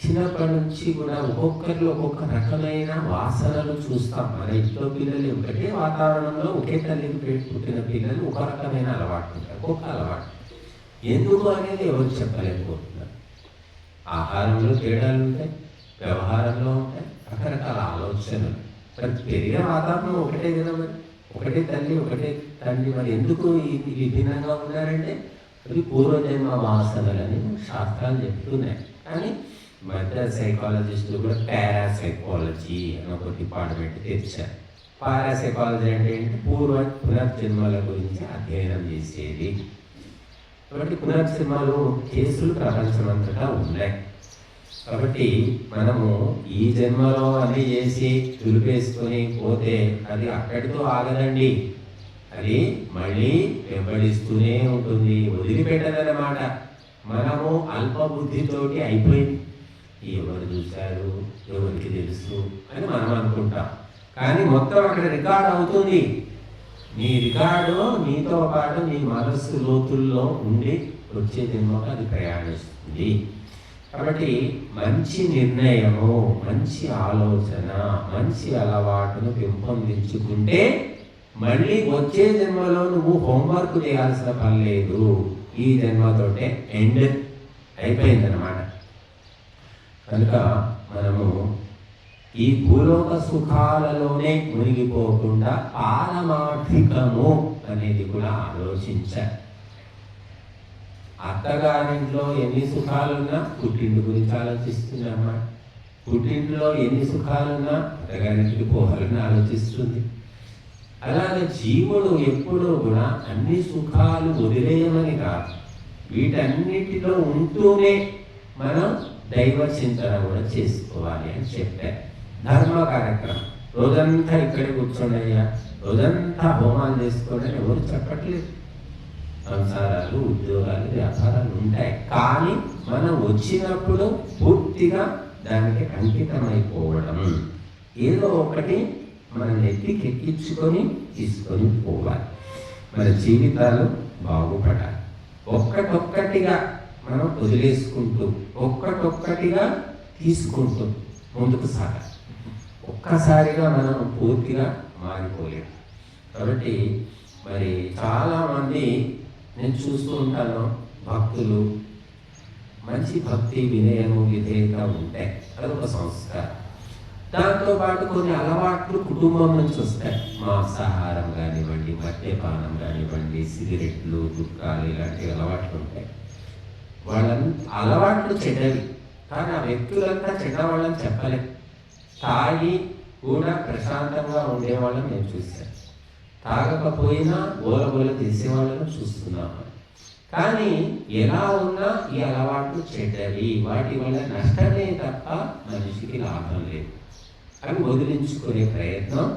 చిన్నప్పటి నుంచి కూడా ఒక్కొక్కరిలో ఒక్కొక్క రకమైన వాసనలు చూస్తాం. మన ఇంట్లో పిల్లలు ఒకటే వాతావరణంలో ఒకే తల్లికి పుట్టిన పిల్లలు ఒక రకమైన అలవాటు ఉంటారు, ఒక్కొక్క అలవాటు. ఎందుకు అనేది ఎవరు చెప్పలేకపోతున్నారు. ఆహారంలో తేడాలు ఉంటాయి, వ్యవహారంలో ఉంటాయి, రకరకాల ఆలోచనలు. పెరిగిన వాతావరణం ఒకటే కదా, మరి ఒకటే తల్లి ఒకటే తండ్రి, మరి ఎందుకు ఇది భిన్నంగా ఉన్నారంటే అది పూర్వజన్మ వాసనలని శాస్త్రాలు చెప్తున్నాయి. కానీ మధ్య సైకాలజిస్టులు కూడా పారాసైకాలజీ అని ఒక డిపార్ట్మెంట్ తెచ్చారు. పారాసైకాలజీ అంటే ఏంటి? పునర్జన్మల గురించి అధ్యయనం చేసేది. కాబట్టి పునర్జన్మలు కేసులు ప్రపంచమంతటా ఉన్నాయి. కాబట్టి మనము ఈ జన్మలో అన్ని చేసి దులిపేసుకొని పోతే అది అక్కడితో ఆగదండి, అది మళ్ళీ వెంబడిస్తూనే ఉంటుంది, వదిలిపెట్టదన్నమాట. మనము అల్ప బుద్ధితోటి అయిపోయింది, ఎవరు చూశారు, ఎవరికి తెలుసు అని మనం అనుకుంటాం. కానీ మొత్తం అక్కడ రికార్డ్ అవుతుంది. నీ రికార్డు నీతో పాటు నీ మనస్సు లోతుల్లో ఉండి వచ్చే జన్మకు అది ప్రయాణిస్తుంది. కాబట్టి మంచి నిర్ణయము, మంచి ఆలోచన, మంచి అలవాటును పెంపొందించుకుంటే మళ్ళీ వచ్చే జన్మలో నువ్వు హోంవర్క్ చేయాల్సిన పని లేదు. ఈ జన్మతోటే ఎండ్ అయిపోయిందన్నమాట. కనుక మనము ఈ భూలోక సుఖాలలోనే మునిగిపోకుండా పారమార్థికము అనేది కూడా ఆలోచించాలి. అత్తగారింట్లో ఎన్ని సుఖాలున్నా పుట్టింటి గురించి ఆలోచిస్తున్నామా? పుట్టింట్లో ఎన్ని సుఖాలున్నా అత్తగారింటికి పోవాలని ఆలోచిస్తుంది. అలాగే జీవుడు ఎప్పుడూ కూడా అన్ని సుఖాలు వదిలేయమని కాదు, వీటన్నిటిలో ఉంటూనే మనం దైవ చింతన కూడా చేసుకోవాలి అని చెప్పారు. ధర్మ కార్యక్రమం రోజంతా ఇక్కడ కూర్చోండియ్యా, రోజంతా హోమాలు చేసుకోండి ఎవరు చెప్పట్లేదు. సంసారాలు, ఉద్యోగాలు, వ్యాపారాలు ఉంటాయి, కానీ మనం వచ్చినప్పుడు పూర్తిగా దానికి అంకితమైపోవడం, ఏదో ఒకటి మన నెత్తికి ఎక్కించుకొని తీసుకొని పోవాలి. మన జీవితాలు బాగుపడాలి. ఒక్కటొక్కటిగా మనం వదిలేసుకుంటూ ఒక్కటొక్కటిగా తీసుకుంటూ ముందుకు సాగాలి. ఒక్కసారిగా మనం పూర్తిగా మారిపోలేము. కాబట్టి మరి చాలామంది నేను చూస్తూ ఉంటాను, భక్తులు మంచి భక్తి, వినయము, విధేయత ఉంటాయి, అదొక సంస్కారం. దాంతోపాటు కొన్ని అలవాట్లు కుటుంబం నుంచి వస్తాయి. మాంసాహారం కానివ్వండి, మద్యపానం కానివ్వండి, సిగరెట్లు, గుట్కాలు ఇలాంటి అలవాట్లు ఉంటాయి. వాళ్ళని అలవాట్లు చెడ్డవి, కానీ ఆ వ్యక్తులంతా చెడ్డవాళ్ళని చెప్పలేం. తాగి కూడా ప్రశాంతంగా ఉండేవాళ్ళని నేను చూశాను, తాగకపోయినా గోల తీసేవాళ్ళను చూస్తున్నాము. కానీ ఎలా ఉన్నా ఈ అలవాట్లు చెడ్డవి, వాటి వల్ల నష్టమే తప్ప మనిషికి లాభం లేదు. అవి వదిలించుకునే ప్రయత్నం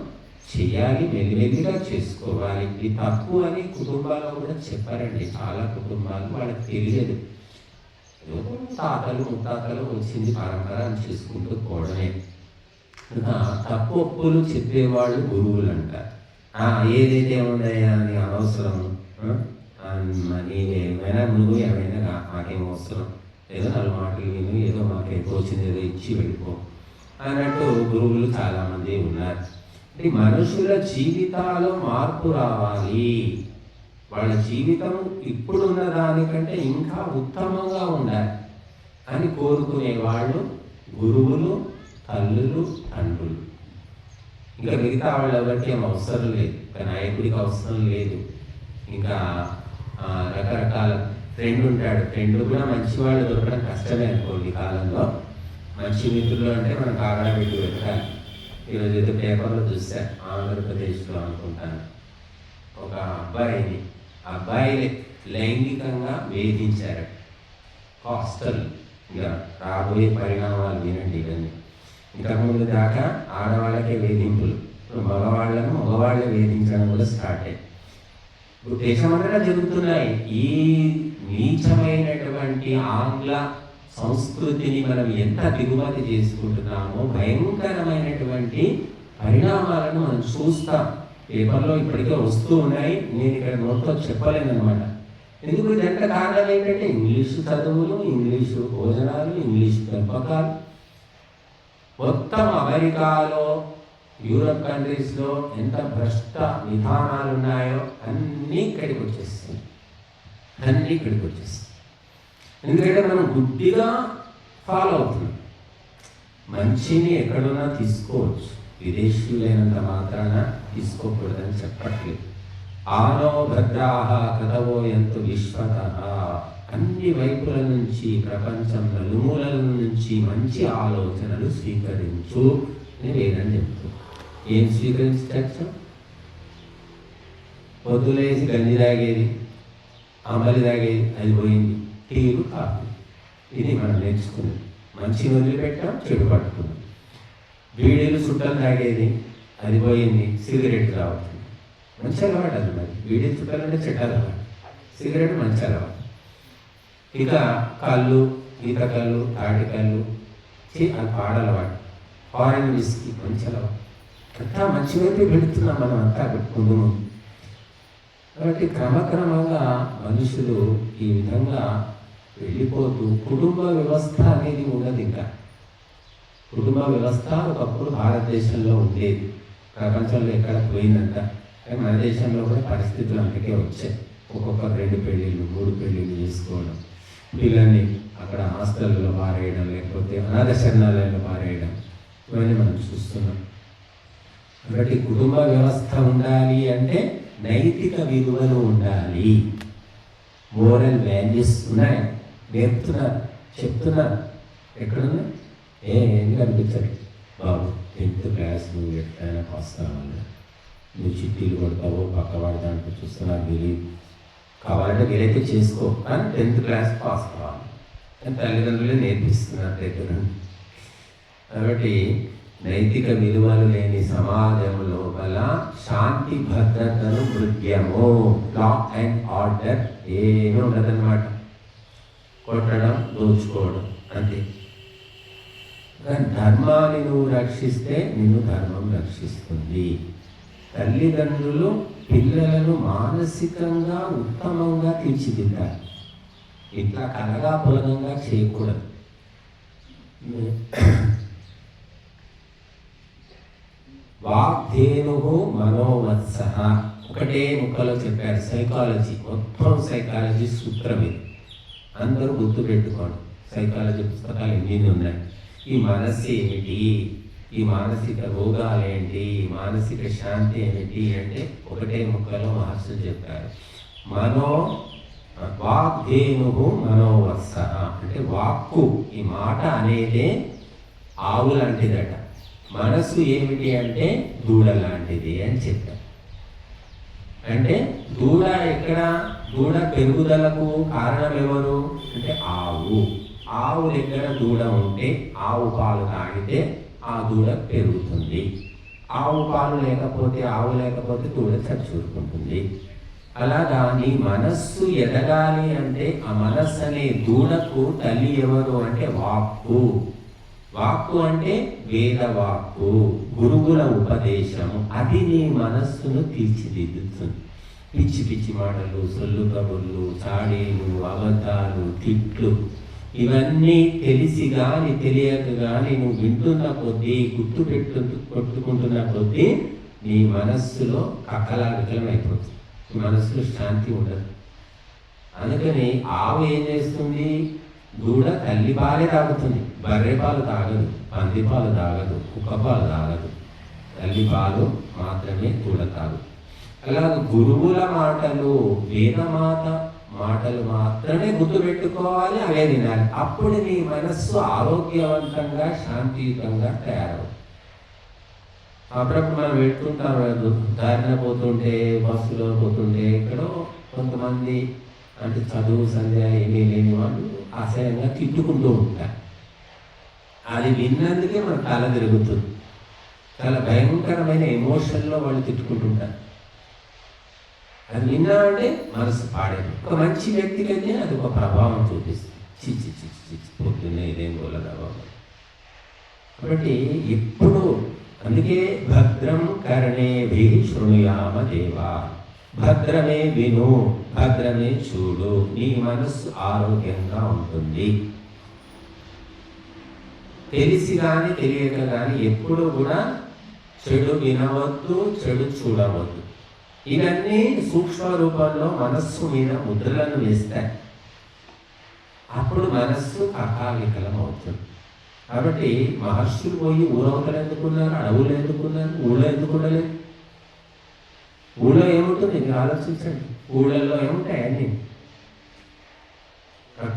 చేయాలి, మెల్లిమెల్లిగా చేసుకోవాలి. ఇది తప్పు అని కుటుంబాల్లో కూడా చెప్పారండి. చాలా కుటుంబాలు వాళ్ళకి తెలియదు, తాతలు ముత్తాతలు వచ్చింది పరంపర అని చేసుకుంటూ పోవడమే. తప్పు ఒప్పులు చెప్పేవాళ్ళు గురువులు అంటారు. ఏదైతే ఉన్నాయా అని అనవసరము, నీవేమైనా నువ్వు ఏమైనా మాకేం అవసరం, ఏదో 4 మాటలు విను, ఏదో మాకేం తోచింది ఏదో ఇచ్చి వెళ్ళిపో అన్నట్టు గురువులు చాలామంది ఉన్నారు. మనుషుల జీవితాల్లో మార్పు రావాలి. వాళ్ళ జీవితం ఇప్పుడున్న దానికంటే ఇంకా ఉత్తమంగా ఉండాలి అని కోరుకునే వాళ్ళు గురువులు, తల్లులు, తండ్రులు. ఇంకా మిగతా వాళ్ళు ఎవరికి ఏం అవసరం లేదు, ఇంకా నాయకుడికి అవసరం లేదు. ఇంకా రకరకాల ఫ్రెండ్ ఉంటాడు, ఫ్రెండ్ కూడా మంచివాళ్ళు దొరకడం కష్టమే అనుకోండి. ఈ కాలంలో మంచి మిత్రులు అంటే మనం కాగడా పెట్టి పెట్టాలి. ఈరోజు ఏదో పేపర్లో చూసా, ఆంధ్రప్రదేశ్లో అనుకుంటాను, ఒక అబ్బాయి లైంగికంగా వేధించారు. హాస్టల్, ఇంకా రాబోయే పరిణామాలు వినండి ఇవన్నీ. ఇంతకుముందు దాకా ఆడవాళ్ళకే వేధింపులు, ఇప్పుడు మగవాళ్ళే వేధించడం కూడా స్టార్ట్ అయ్యి ఇప్పుడు దేశమంతటా జరుగుతున్నాయి. ఈ నీచమైనటువంటి ఆంగ్ల సంస్కృతిని మనం ఎంత దిగుమతి చేసుకుంటున్నామో భయంకరమైనటువంటి పరిణామాలను మనం చూస్తాం. పేపర్లో ఇప్పటికే వస్తూ ఉన్నాయి, నేను ఇక్కడ నోట్తో చెప్పలేను అనమాట. ఎందుకు ఇదంటే కారణం ఏంటంటే ఇంగ్లీషు చదువులు, ఇంగ్లీషు భోజనాలు, ఇంగ్లీషు పెంపకాలు. మొత్తం అమెరికాలో, యూరప్ కంట్రీస్లో ఎంత భ్రష్ట విధానాలు ఉన్నాయో అన్నీ ఇక్కడికి వచ్చేస్తాయి. ఎందుకంటే మనం గుడ్డిగా ఫాలో అవుతున్నాం. మంచిని ఎక్కడున్నా తీసుకోవచ్చు, విదేశీయులైనంత మాత్రాన తీసుకోకూడదని చెప్పట్లేదు. ఆనో భద్రాహ కథవో ఎంతో విశ్వత, అన్ని వైపుల నుంచి, ప్రపంచం నలుమూలల నుంచి మంచి ఆలోచనలు స్వీకరించు అని వేదని చెప్తాను. ఏం స్వీకరించచ్చు? పొద్దులేసి గంజి తాగేది, అంబలి తాగేది, అది పోయింది. టీలు, కాఫీ, ఇది మనం నేర్చుకున్నది. మంచి వదిలిపెట్టాం, చెడు పట్టుకున్నాం. బీడీలు, చుట్టలు తాగేది, అది పోయింది. సిగరెట్ రావచ్చు, మంచి అలవాటు అది. మరి బీడీలు, చుట్టాలు అంటే చెడ్డ అలవాటు, సిగరెట్ మంచి అలవాటు. ఇక కళ్ళు, ఈత కళ్ళు, తాటి కళ్ళు, అది పాడలవాడు. ఫారెన్ విస్కీ మంచి అలవాటు. అంతా మంచి వైపు పెడుతున్నాం మనం అంతా కుటుంబం. కాబట్టి క్రమక్రమంగా మనుషులు ఈ విధంగా వెళ్ళిపోతూ కుటుంబ వ్యవస్థ అనేది ఉన్నది. ఇంకా కుటుంబ వ్యవస్థ ఒకప్పుడు భారతదేశంలో ఉండేది, ప్రపంచంలో ఎక్కడ పోయిందంట. కానీ మన దేశంలో కూడా పరిస్థితులు అందుకే వచ్చాయి. ఒక్కొక్కరు 2 పెళ్ళిళ్ళు 3 పెళ్ళిళ్ళు చేసుకోవడం, పిల్లల్ని అక్కడ హాస్టల్లో పారేయడం, లేకపోతే అనాథ శరణాలయంలో పారేయడం, ఇవన్నీ మనం చూస్తున్నాం. కాబట్టి కుటుంబ వ్యవస్థ ఉండాలి అంటే నైతిక విలువలు ఉండాలి, మోరల్ వాల్యూస్ ఉన్నాయి. నేర్పుతున్నారు, చెప్తున్నారు. ఎక్కడున్నాయి? ఏం కనిపించదు. బాబు 10th క్లాస్ నువ్వు ఎట్లయినా పాస్ కావాలి, నువ్వు చిట్టీలు కొడతావో పక్కవాడి దాంట్లో చూస్తున్నా తెలియదు, కావాలంటే వీలైతే చేసుకో, కానీ 10th క్లాస్ పాస్ కావాలి అని తల్లిదండ్రులే నేర్పిస్తున్నారు దగ్గర. కాబట్టి నైతిక విలువలు లేని సమాజంలో గల శాంతి భద్రతను మృగ్యము, లా అండ్ ఆర్డర్ ఏమీ ఉండదన్నమాట. కొట్టడం, దోచుకోవడం అంతే. కానీ ధర్మాన్ని నువ్వు రక్షిస్తే నిన్ను ధర్మం రక్షిస్తుంది. తల్లిదండ్రులు పిల్లలను మానసికంగా ఉత్తమంగా తీర్చిదిద్దాలి. ఇట్లా కలగా పొలగంగా చేయకూడదు. వాగ్ధేను మనోవత్స, ఒకటే ముక్కలో చెప్పారు. సైకాలజీ, మొత్తం సైకాలజీ సూత్రం ఇది. అందరూ గుర్తు పెట్టుకోండి. సైకాలజీ పుస్తకాలు ఎన్ని ఉన్నాయి. ఈ మనస్సు ఏమిటి, ఈ మానసిక రోగాలు ఏంటి, మానసిక శాంతి ఏమిటి అంటే ఒకటే ముక్కలో మహర్షులు చెప్పారు. వాగ్ధేను మనోవత్స అంటే వాక్కు, ఈ మాట అనేదే ఆవు లాంటిదట. మనసు ఏమిటి అంటే దూడ లాంటిది అని చెప్పారు. అంటే దూడ ఎక్కడ, దూడ పెరుగుదలకు కారణం ఎవరు అంటే ఆవు. ఆవు దగ్గర దూడ ఉంటే ఆవు పాలు తాగితే ఆ దూడ పెరుగుతుంది. ఆవు పాలు లేకపోతే, ఆవు లేకపోతే దూడ చచ్చూరుకుంటుంది. అలాగా నీ మనస్సు ఎదగాలి అంటే ఆ మనస్సు అనే దూడకు తల్లి ఎవరు అంటే వాక్కు. వాక్కు అంటే వేదవాక్కు, గురువుల ఉపదేశము. అది నీ మనస్సును తీర్చిదిద్దుతుంది. పిచ్చి పిచ్చి మాటలు, సొల్లు కబుర్లు, చాడీలు, అబద్ధాలు, తిట్లు, ఇవన్నీ తెలిసి కానీ తెలియక కానీ నువ్వు వింటున్న కొద్దీ, కొట్టుకుంటున్న కొద్దీ నీ మనస్సులో కక్కలావికలం అయిపోతుంది. మనస్సులో శాంతి ఉండదు. అందుకని ఆవు ఏం చేస్తుంది, దూడ తల్లి పాలే తాగుతుంది. బర్రె పాలు తాగదు, పంది పాలు తాగదు, కుక్క పాలు తాగదు. తల్లి పాలు మాత్రమే దూడ తాగదు. అలాగే గురువుల మాటలు, వేదమాత మాటలు మాత్రమే గుర్తుపెట్టుకోవాలి, అవే వినాలి. అప్పుడు నీ మనస్సు ఆరోగ్యవంతంగా శాంతియుతంగా తయారవుతుంది. అప్పుడప్పుడు మనం పెట్టుకుంటాం, దారిన పోతుంటే, బస్సులో పోతుంటే, ఎక్కడో కొంతమంది అంటే చదువు సంధ్య ఏమీ లేని వాళ్ళు అసహ్యంగా తిట్టుకుంటూ ఉంటారు. అది విన్నందుకే మన తల తిరుగుతుంది. చాలా భయంకరమైన ఎమోషన్లో వాళ్ళు తిట్టుకుంటుంటారు. అది విన్నామంటే మనసు పాడేది. ఒక మంచి వ్యక్తికి అయితే అది ఒక ప్రభావం చూపిస్తుంది. చిచ్చి చిచ్చి చిచ్చి పొద్దున్నే ఇదేం గోలదా బాబు. కాబట్టి ఎప్పుడు అందుకే భద్రం కర్ణేభి శృణుయామ దేవా, భద్రమే విను, భద్రమే చూడు, నీ మనస్సు ఆరోగ్యంగా ఉంటుంది. తెలిసి కానీ తెలియక కానీ ఎప్పుడు కూడా చెడు వినవద్దు, చెడు చూడవద్దు. ఇవన్నీ సూక్ష్మ రూపంలో మనస్సు మీద ముద్రలను వేస్తాయి. అప్పుడు మనస్సు అకాలికలం అవుతుంది. కాబట్టి మహర్షులు పోయి ఊరవతలు ఎందుకున్నారు, అడవులు ఎందుకున్నారు, ఊళ్ళో ఎందుకుండలేదు? ఊళ్ళో ఏముంటుంది మీరు ఆలోచించండి. ఊళ్ళల్లో ఏముంటాయి అన్నీ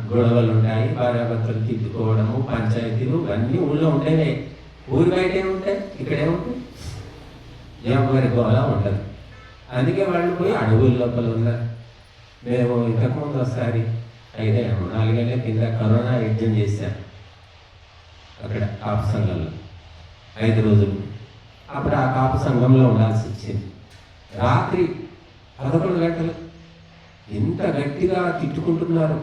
గొడవలు ఉంటాయి, భార్యాభర్తలు తిట్టుకోవడము, పంచాయతీలు అన్నీ ఊళ్ళో ఉండేవే. ఊరి బయట ఏముంటాయి, ఇక్కడ ఏముంటాయి? ఎవరి గోళ ఉండదు. అందుకే వాళ్ళు పోయి అడవుల లోపల ఉన్నారు. మేము ఇంతకుముందు ఒకసారి 4 ఏళ్ళ కింద కరోనా యజ్ఞం చేశాం అక్కడ కాపు సంఘంలో 5 రోజులు. అప్పుడు ఆ కాపు సంఘంలో ఉండాల్సి వచ్చింది. రాత్రి 11 గంటలు ఎంత గట్టిగా తిట్టుకుంటున్నారు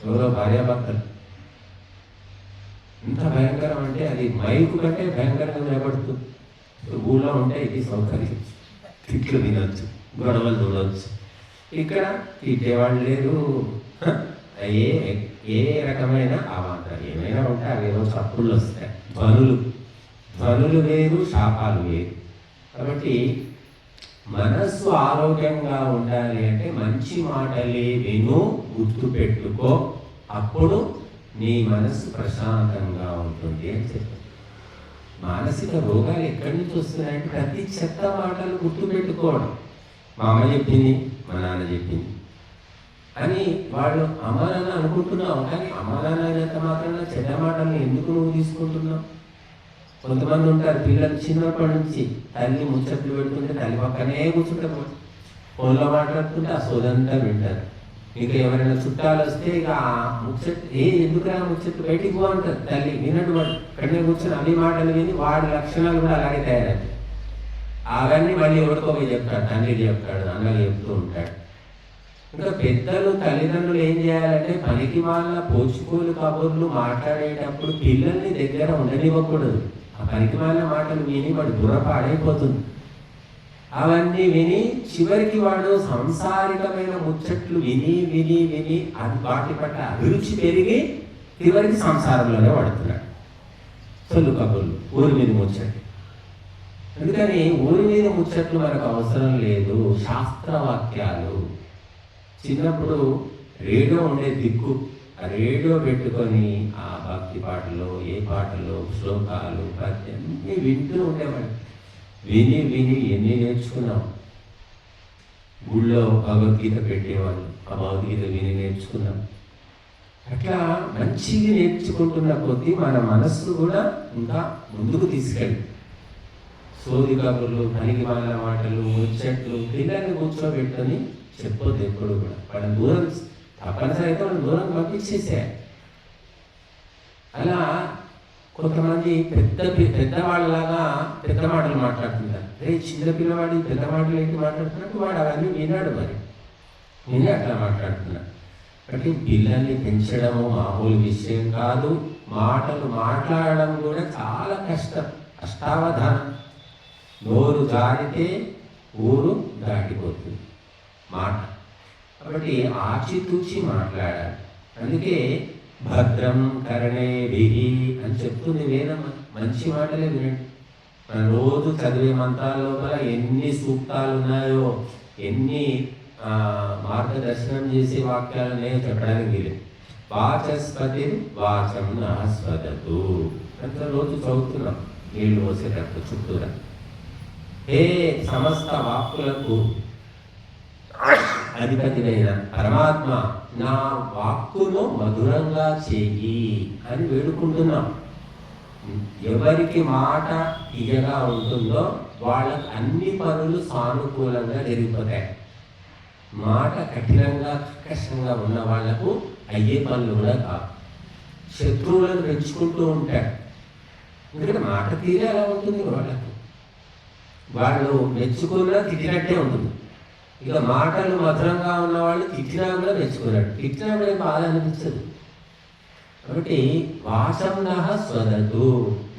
ఎవరో భార్యాభర్తలు. ఎంత భయంకరం అంటే అది మైకు కంటే భయంకరంగా నిలబడుతుంది. ఊళ్ళో ఉంటే ఇది సౌకర్యం, తిట్లు వినొచ్చు, గొడవలు చూడవచ్చు. ఇక్కడ తిట్టేవాళ్ళు లేరు. ఏ రకమైన అవాంతరం ఏమైనా ఉంటే అవేవో చప్పుళ్ళు వస్తాయి. ధ్వనులు వేరు, శాపాలు వేరు. కాబట్టి మనస్సు ఆరోగ్యంగా ఉండాలి అంటే మంచి మాటలే విను, గుర్తుపెట్టుకో, అప్పుడు నీ మనస్సు ప్రశాంతంగా ఉంటుంది అని చెప్పారు. మానసిక రోగాలు ఎక్కడి నుంచి వస్తున్నాయంటే ప్రతి చెత్త మాటలు గుర్తుపెట్టుకోవడం. మా అమ్మ చెప్పింది, మా నాన్న చెప్పింది, అని వాళ్ళు అమ్మ నాన్న అనుకుంటున్నావు, కానీ అమ్మ నాన్న అయినంత మాత్రాన చెడ్డ మాటల్ని ఎందుకు నువ్వు తీసుకుంటున్నావు? కొంతమంది ఉంటారు పిల్లలు చిన్నప్పటి నుంచి తల్లి ముచ్చట్లు పెడుతుంటే తల్లి పక్కనే కూర్చుంటారు, ఫోన్లో మాట్లాడుతుంటే ఆ సోదంతా వింటారు. ఇంకా ఎవరైనా చుట్టాలు వస్తే ఇక ఆ ముచ్చట్లు ఎందుకురా ముచ్చట్లు బయటికి పో అంటారు తల్లి. వినట్టు వాడు కడినే కూర్చొని అన్ని మాటలు విని వాడి లక్షణాలు కూడా అలాగే తయారవుతాయి. అవన్నీ మళ్ళీ ఎవరికోపోయి చెప్తాడు, తండ్రి చెప్తాడు, అన్నలు చెప్తూ ఉంటాడు. ఇంకా పెద్దలు తల్లిదండ్రులు ఏం చేయాలంటే పనికి వాళ్ళ పోచుకోలు కబుర్లు మాట్లాడేటప్పుడు పిల్లల్ని దగ్గర ఉండనివ్వకూడదు. ఆ పనికి వాళ్ళ మాటలు విని వాడు బుర్ర పాడైపోతుంది. అవన్నీ విని చివరికి వాడు సంసారికమైన ముచ్చట్లు విని విని విని అది వాటి పట్ల అభిరుచి పెరిగి చివరికి సంసారంలోనే పడుతున్నాడు. సొల్లు కబుర్లు, ఊరి మీద ముచ్చట్లు. అందుకని ఊరి మీద ముచ్చట్లు మనకు అవసరం లేదు. శాస్త్రవాక్యాలు చిన్నప్పుడు రేడియో ఉండే దిక్కు, ఆ రేడియో పెట్టుకొని ఆ భక్తి పాటలు, ఏ పాటలు, శ్లోకాలు అన్నీ వింటూ ఉండేవాడు. విని విని ఎన్ని నేర్చుకున్నాం. గుళ్ళో భగవద్గీత పెట్టేవాళ్ళు, ఆ భగవద్గీత విని నేర్చుకున్నాం. అట్లా మంచిగా నేర్చుకుంటున్న కొద్దీ మన మనస్సు కూడా ఇంకా ముందుకు తీసుకెళ్ళి సోది కబుర్లు, పనికి వాళ్ళ మాటలు, ముచ్చట్లు పిల్లల్ని కూర్చోబెట్టుకొని చెప్పొద్దు ఎప్పుడు కూడా. వాళ్ళని దూరం తప్పనిసరి అయితే వాళ్ళని దూరం పంపించేసేయాలి. అలా కొంతమంది పెద్దవాళ్ళలాగా పెద్ద మాటలు మాట్లాడుతుంటారు. అరే చిన్న పిల్లవాడి పెద్ద మాటలు ఏంటి మాట్లాడుతున్నట్టు వాడు అవన్నీ వినాడు, మరి విని అట్లా మాట్లాడుతున్నాడు. కాబట్టి పిల్లల్ని పెంచడము మామూలు విషయం కాదు. మాటలు మాట్లాడడం కూడా చాలా కష్టం, అష్టావధానం. నోరు జారితే ఊరు దాటిపోతుంది మాట. కాబట్టి ఆచితూచి మాట్లాడాలి. అందుకే భద్రం కరణేభిః అని చెప్తుంది వేదం. మంచి మాటలే వినండి. మనం రోజు చదివే మంత్రాల లోపల ఎన్ని సూక్తాలు ఉన్నాయో, ఎన్ని మార్గదర్శనం చేసే వాక్యాలు ఉన్నాయో చెప్పడానికి వీలు. వాచస్పతి వాచం నహస్వదతు అంత రోజు చదువుతున్నాం నీళ్లు పోసేటప్పుడు చుట్టూరా. హే సమస్త వాక్కులకు అధిపతినైన పరమాత్మ, నా వాక్కును మధురంగా చెయ్యి అని వేడుకుంటున్నాం. ఎవరికి మాట తీయగా ఉంటుందో వాళ్ళకి అన్ని పనులు సానుకూలంగా జరిగిపోతాయి. మాట కఠినంగా కష్టంగా ఉన్న వాళ్లకు అయ్యే పనులు కూడా కావు. శత్రువులను పెంచుకుంటూ ఉంటాడు. ఎందుకంటే మాట తీరే అలా ఉంటుంది. వాళ్ళు మెచ్చుకున్నా తిట్టినట్టే ఉంటుంది. ఇక మాటలు మధురంగా ఉన్నవాళ్ళు తిట్టినా కూడా మెచ్చుకున్నాడు, తిట్టినా కూడా బాధ అనిపించదు. కాబట్టి వాచంనః స్వదతు,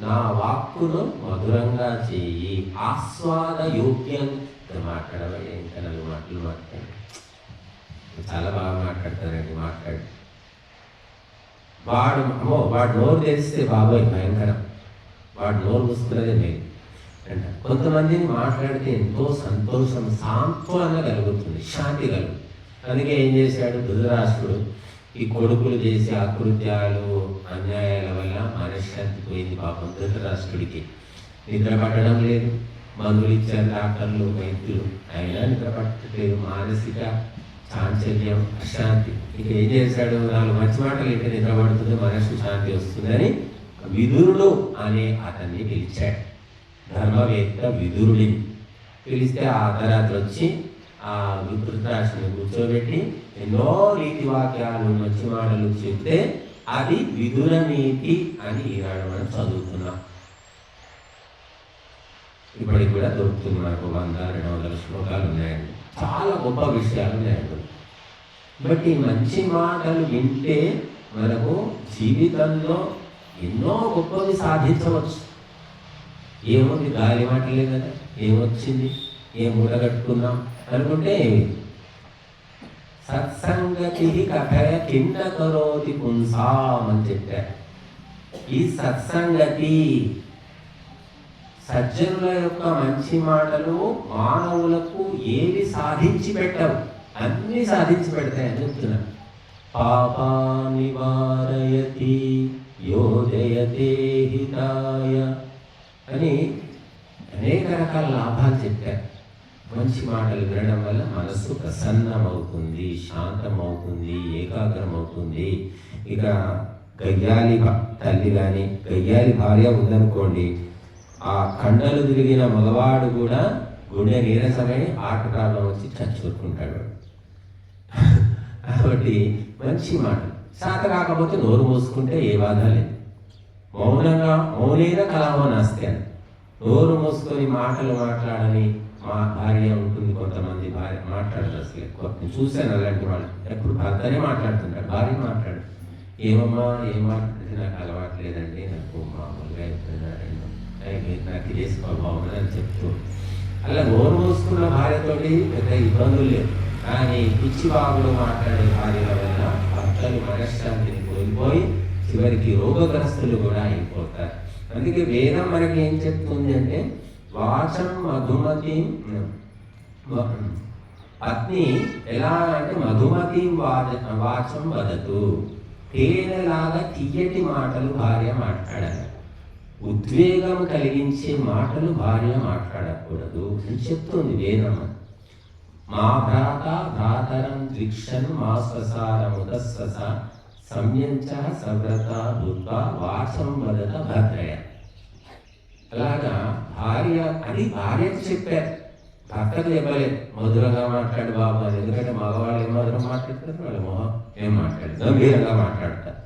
నా వాక్కును మధురంగా చేయి. ఆస్వాద యోగ్యంగా మాట్లాడవాలి. ఇంకా 4 మాటలు మాట్లాడు. చాలా బాగా మాట్లాడతారండి. వాడు నోరు తెరిస్తే బాబోయ్ భయంకరం, వాడు నోరు మూసుకున్నదే లేదు అంట. కొంతమందిని మాట్లాడితే ఎంతో సంతోషం, సాంత్వన కలుగుతుంది, శాంతి కలుగుతుంది. అందుకే ఏం చేశాడు ధృతరాష్ట్రుడు? ఈ కొడుకులు చేసే అకృత్యాలు, అన్యాయాల వల్ల మనశ్శాంతి పోయింది పాపం ధృతరాష్ట్రుడికి. నిద్ర పట్టడం లేదు. మందులు ఇచ్చారు డాక్టర్లు, వైద్యులు, అయినా నిద్ర పట్టలేదు. మానసిక చాంచల్యం, అశాంతి. ఇక ఏం చేశాడు? 4 మంచి మాటలు ఇంటి నిద్ర పడుతుంది, మనసు శాంతి వస్తుందని విదురుడు అనే అతన్ని పిలిచాడు. ధర్మవేత్త విదురుడిని పిలిస్తే ఆ అర్ధరాత్రి వచ్చి ఆ ధృతరాష్ట్రుని కూర్చోబెట్టి ఎన్నో నీతి వాక్యాలు, మంచి మాటలు చెప్తే అది విదుర నీతి అని ఈనాడు మనం చదువుతున్నాం. ఇప్పటికి కూడా దొరుకుతుంది మనకు 100-200 శ్లోకాలు ఉన్నాయండి. చాలా గొప్ప విషయాలు ఉన్నాయండి. బట్ ఈ మంచి మాటలు వింటే మనకు జీవితంలో ఎన్నో గొప్పవి సాధించవచ్చు. ఏముంది, గాలి మాటలే కదా, ఏమొచ్చింది, ఏం మూడగట్టుకున్నాం అనుకుంటే సత్సంగతి కథయ కింద కరోతి పుంసాం అని చెప్పారు. ఈ సత్సంగతి, సజ్జనుల యొక్క మంచి మాటలు మానవులకు ఏవి సాధించి పెట్టవు, అన్ని సాధించి పెడతాయని చెప్తున్నారు. పాపా నివారయతి యోజయతే హితాయ అని అనేక రకాల లాభాలు చెప్పారు. మంచి మాటలు వినడం వల్ల మనస్సు ప్రసన్నమవుతుంది, శాంతమవుతుంది, ఏకాగ్రమవుతుంది. ఇక గయ్యాలి తల్లి కానీ గయ్యాలి భార్య ఉందనుకోండి, ఆ కండలు తిరిగిన మగవాడు కూడా గుండె నీరసమై హార్ట్ ప్రాబ్లం వచ్చి చచ్చుకుంటాడు. కాబట్టి మంచి మాట శాత కాకపోతే నోరు మూసుకుంటే ఏ బాధ లేదు. మౌనైన కలామో నాస్తి అని నోరు మూసుకొని మాటలు మాట్లాడని మా భార్య ఉంటుంది. కొంతమంది భార్య మాట్లాడదు అసలు ఎక్కువ. నేను చూశాను అలాంటి వాళ్ళు. ఎప్పుడు భర్తనే మాట్లాడుతుంటారు, భార్య మాట్లాడు. ఏమమ్మా ఏం మాట్లాడితే నాకు అలవాటు లేదండి, నాకు మామూలుగా నాకు ఇదే స్వభావం అని చెప్తూ అలా నోరు మూసుకున్న భార్యతోటి పెద్ద ఇబ్బందులు లేవు. కానీ పిచ్చి బాబులు మాట్లాడే భార్యల వల్ల భర్తలు మనశ్శాంతిని కోల్పోయి చివరికి రోగగ్రస్తులు కూడా అయిపోతారు. అందుకే వేదం మనకి ఏం చెప్తుంది అంటే వాచం మధుమతి పత్ని ఎలా అంటే మధుమతి వాచం వదతు, తేనెలాగా తీయటి మాటలు భార్య మాట్లాడాలి. ఉద్వేగం కలిగించే మాటలు భార్య మాట్లాడకూడదు అని చెప్తుంది వేదం. మా భ్రాత భ్రాతరం ద్విక్షన్ మా స్వసారముదస్స సంయంచ సవ్రత భూత్వా వాచం వదత భద్రయ. అలాగా భార్య అది భార్యకు చెప్పారు, భర్తకు చెప్పలేదు మధురంగా మాట్లాడు బాబు అని. ఎందుకంటే మగవాళ్ళు ఏం మధురం మాట్లాడతారు, వాళ్ళ మొహం ఏం మాట్లాడు గంభీరంగా మాట్లాడతారు.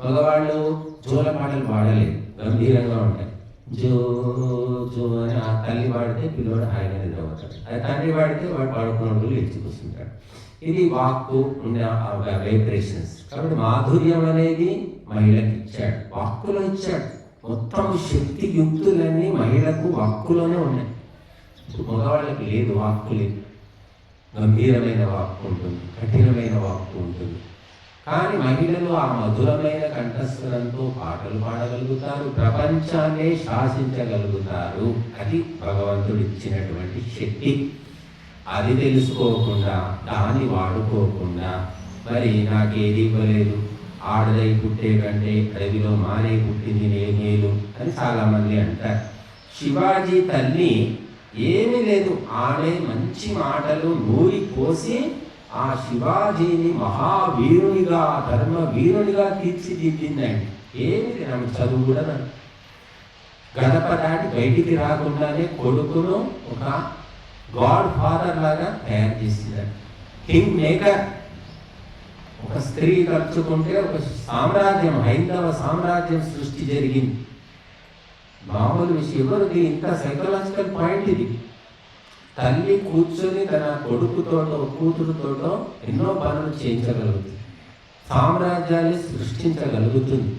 మగవాళ్ళు జోల పాటలు పాడలేదు, గంభీరంగా ఉంటాయి. జో జో అని ఆ తల్లి పాడితే పిల్లవాడు హాయిగా నిద్రపోతాడు, అది తండ్రి పాడితే వాడు పాడుకున్నప్పుడు లేచి కూర్చుంటాడు. ఇది వాక్కు ఉన్న వైబ్రేషన్స్. కాబట్టి మాధుర్యం అనేది మహిళకి ఇచ్చాడు, వాక్కులో ఇచ్చాడు. మొత్తం శక్తి యుక్తులన్నీ మహిళకు వాక్కులోనే ఉన్నాయి. మగవాళ్ళకి లేదు, వాక్కు లేదు. గంభీరమైన వాక్కు ఉంటుంది, కఠినమైన వాక్కు ఉంటుంది. కానీ మహిళలు ఆ మధురమైన కంఠస్వరంతో పాటలు పాడగలుగుతారు, ప్రపంచాన్నే శాసించగలుగుతారు. అది భగవంతుడు ఇచ్చినటువంటి శక్తి. అది తెలుసుకోకుండా దాన్ని వాడుకోకుండా మరి నాకేది ఇవ్వలేదు, ఆడదై పుట్టే కంటే అడవిలో మానే పుట్టింది నేనేలు అని చాలామంది అంటారు. శివాజీ తల్లి ఏమీ లేదు, ఆమె మంచి మాటలు నూరి పోసి ఆ శివాజీని మహావీరునిగా ధర్మవీరునిగా తీర్చిదిద్దిందండి. ఏమి ఆమె చదువు కూడా గడప దాటి బయటికి రాకుండానే కొడుకును ఒక గాడ్ ఫాదర్ లాగా తయారు చేసిందండి. King maker. ఒక స్త్రీ తలుచుకుంటే ఒక సామ్రాజ్యం, హైందవ సామ్రాజ్యం సృష్టి జరిగింది. మామూలు విషయం ఎవరికి ఇంత సైకలాజికల్ పాయింట్ ఇది. తల్లి కూర్చొని తన కొడుకుతోటో కూతురుతోటో ఎన్నో పనులు చేయించగలుగుతుంది, సామ్రాజ్యాన్ని సృష్టించగలుగుతుంది.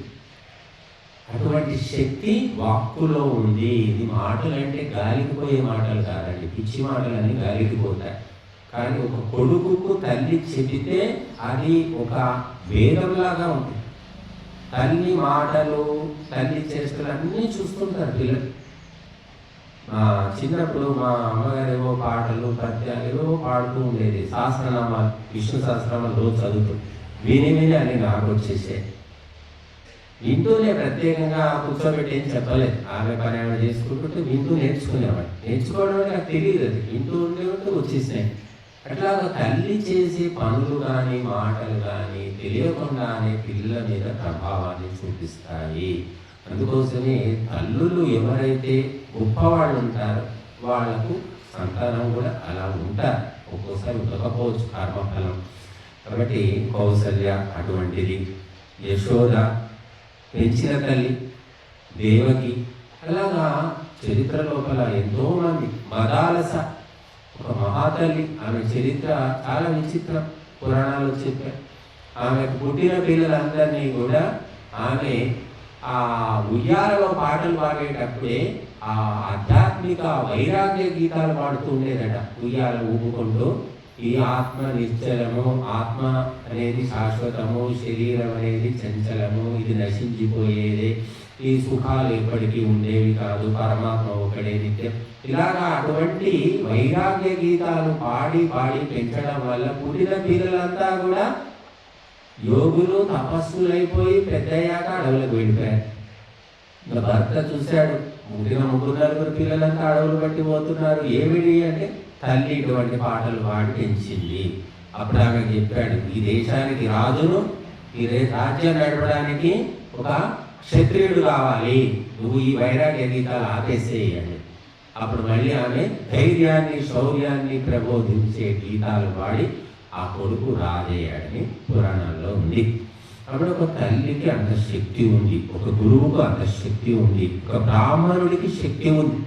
అటువంటి శక్తి వాక్కులో ఉంది. ఇది మాటలు అంటే గాలికి పోయే మాటలు కాదండి, పిచ్చి మాటలన్నీ గాలికి పోతాయి. కానీ ఒక కొడుకుకు తల్లి చెబితే అది ఒక వేదంలాగా ఉంటుంది. తల్లి మాటలు, తల్లి చేష్టలు అన్నీ చూస్తుంటారు పిల్లలు. చిన్నప్పుడు మా అమ్మగారు ఏవో పాటలు పద్యాలు ఏవో పాడుతూ ఉండేది. సహస్రనామాలు, విష్ణు సహస్రనామాలు రోజు చదువుతూ విని అని నాకు వచ్చేసే. వింటూనే ప్రత్యేకంగా కూర్చోబెట్టి ఏం చెప్పలేదు, ఆమె పని ఆమె చేసుకుంటుంటే వింటూ నేర్చుకునేవాడు. నేర్చుకోవడం నాకు తెలియదు, అది వింటూ ఉంటే వచ్చేసినాయి. అట్లాగా తల్లి చేసే పనులు కానీ మాటలు కానీ తెలియకుండానే పిల్లల మీద ప్రభావాన్ని చూపిస్తాయి. అందుకోసమే తల్లులు ఎవరైతే గొప్పవాళ్ళు ఉంటారో వాళ్లకు సంతానం కూడా అలా ఉంటారు. ఒక్కోసారి ఉండకపోవచ్చు కర్మఫలం. కాబట్టి కౌసల్య అటువంటిది, యశోద పెంచిన తల్లి, దేవకి, అలాగా చరిత్ర లోపల ఎంతోమంది. మదాలస ఒక మహాతల్లి, ఆమె చరిత్ర చాలా విచిత్రం, పురాణాలు చెప్పారు. ఆమెకు పుట్టిన పిల్లలందరినీ కూడా ఆమె ఆ ఉయ్యాలలో పాటలు పాడేటప్పుడే ఆ ఆధ్యాత్మిక వైరాగ్య గీతాలు పాడుతూ ఉండేదట. ఉయ్యాల ఊపుకుంటూ ఈ ఆత్మ నిశ్చలము, ఆత్మ అనేది శాశ్వతము, శరీరం అనేది చంచలము, ఇది నశించిపోయేదే, ఈ సుఖాలు ఎప్పటికీ ఉండేవి కాదు, పరమాత్మ ఒకడే నిత్యం. ఇలాగా అటువంటి వైరాగ్య గీతాలు పాడి పాడి పెంచడం వల్ల పుట్టిన పిల్లలంతా కూడా యోగులు, తపస్సులైపోయి పెద్దయ్యాక అడవులకు వెళ్ళిపోయారు. ఇంకా భర్త చూశాడు, ముగ్గురు 4 పిల్లలంతా అడవులు బట్టి పోతున్నారు. ఏమిటి అంటే తల్లి ఇటువంటి పాటలు పాడి పెంచింది. అప్పుడు ఆమె చెప్పాడు, ఈ దేశానికి రాజును, ఈ రాజ్యం నడపడానికి ఒక క్షత్రియుడు కావాలి, నువ్వు ఈ వైరాగ్య గీతాలు ఆపేసేయని. అప్పుడు మళ్ళీ ఆమె ధైర్యాన్ని శౌర్యాన్ని ప్రబోధించే గీతాలు పాడి ఆ కొడుకు రాజయ్యాడని పురాణాల్లో ఉంది. అప్పుడు ఒక తల్లికి అంత శక్తి ఉంది, ఒక గురువుకు అంత శక్తి ఉంది, ఒక బ్రాహ్మణుడికి శక్తి ఉంది.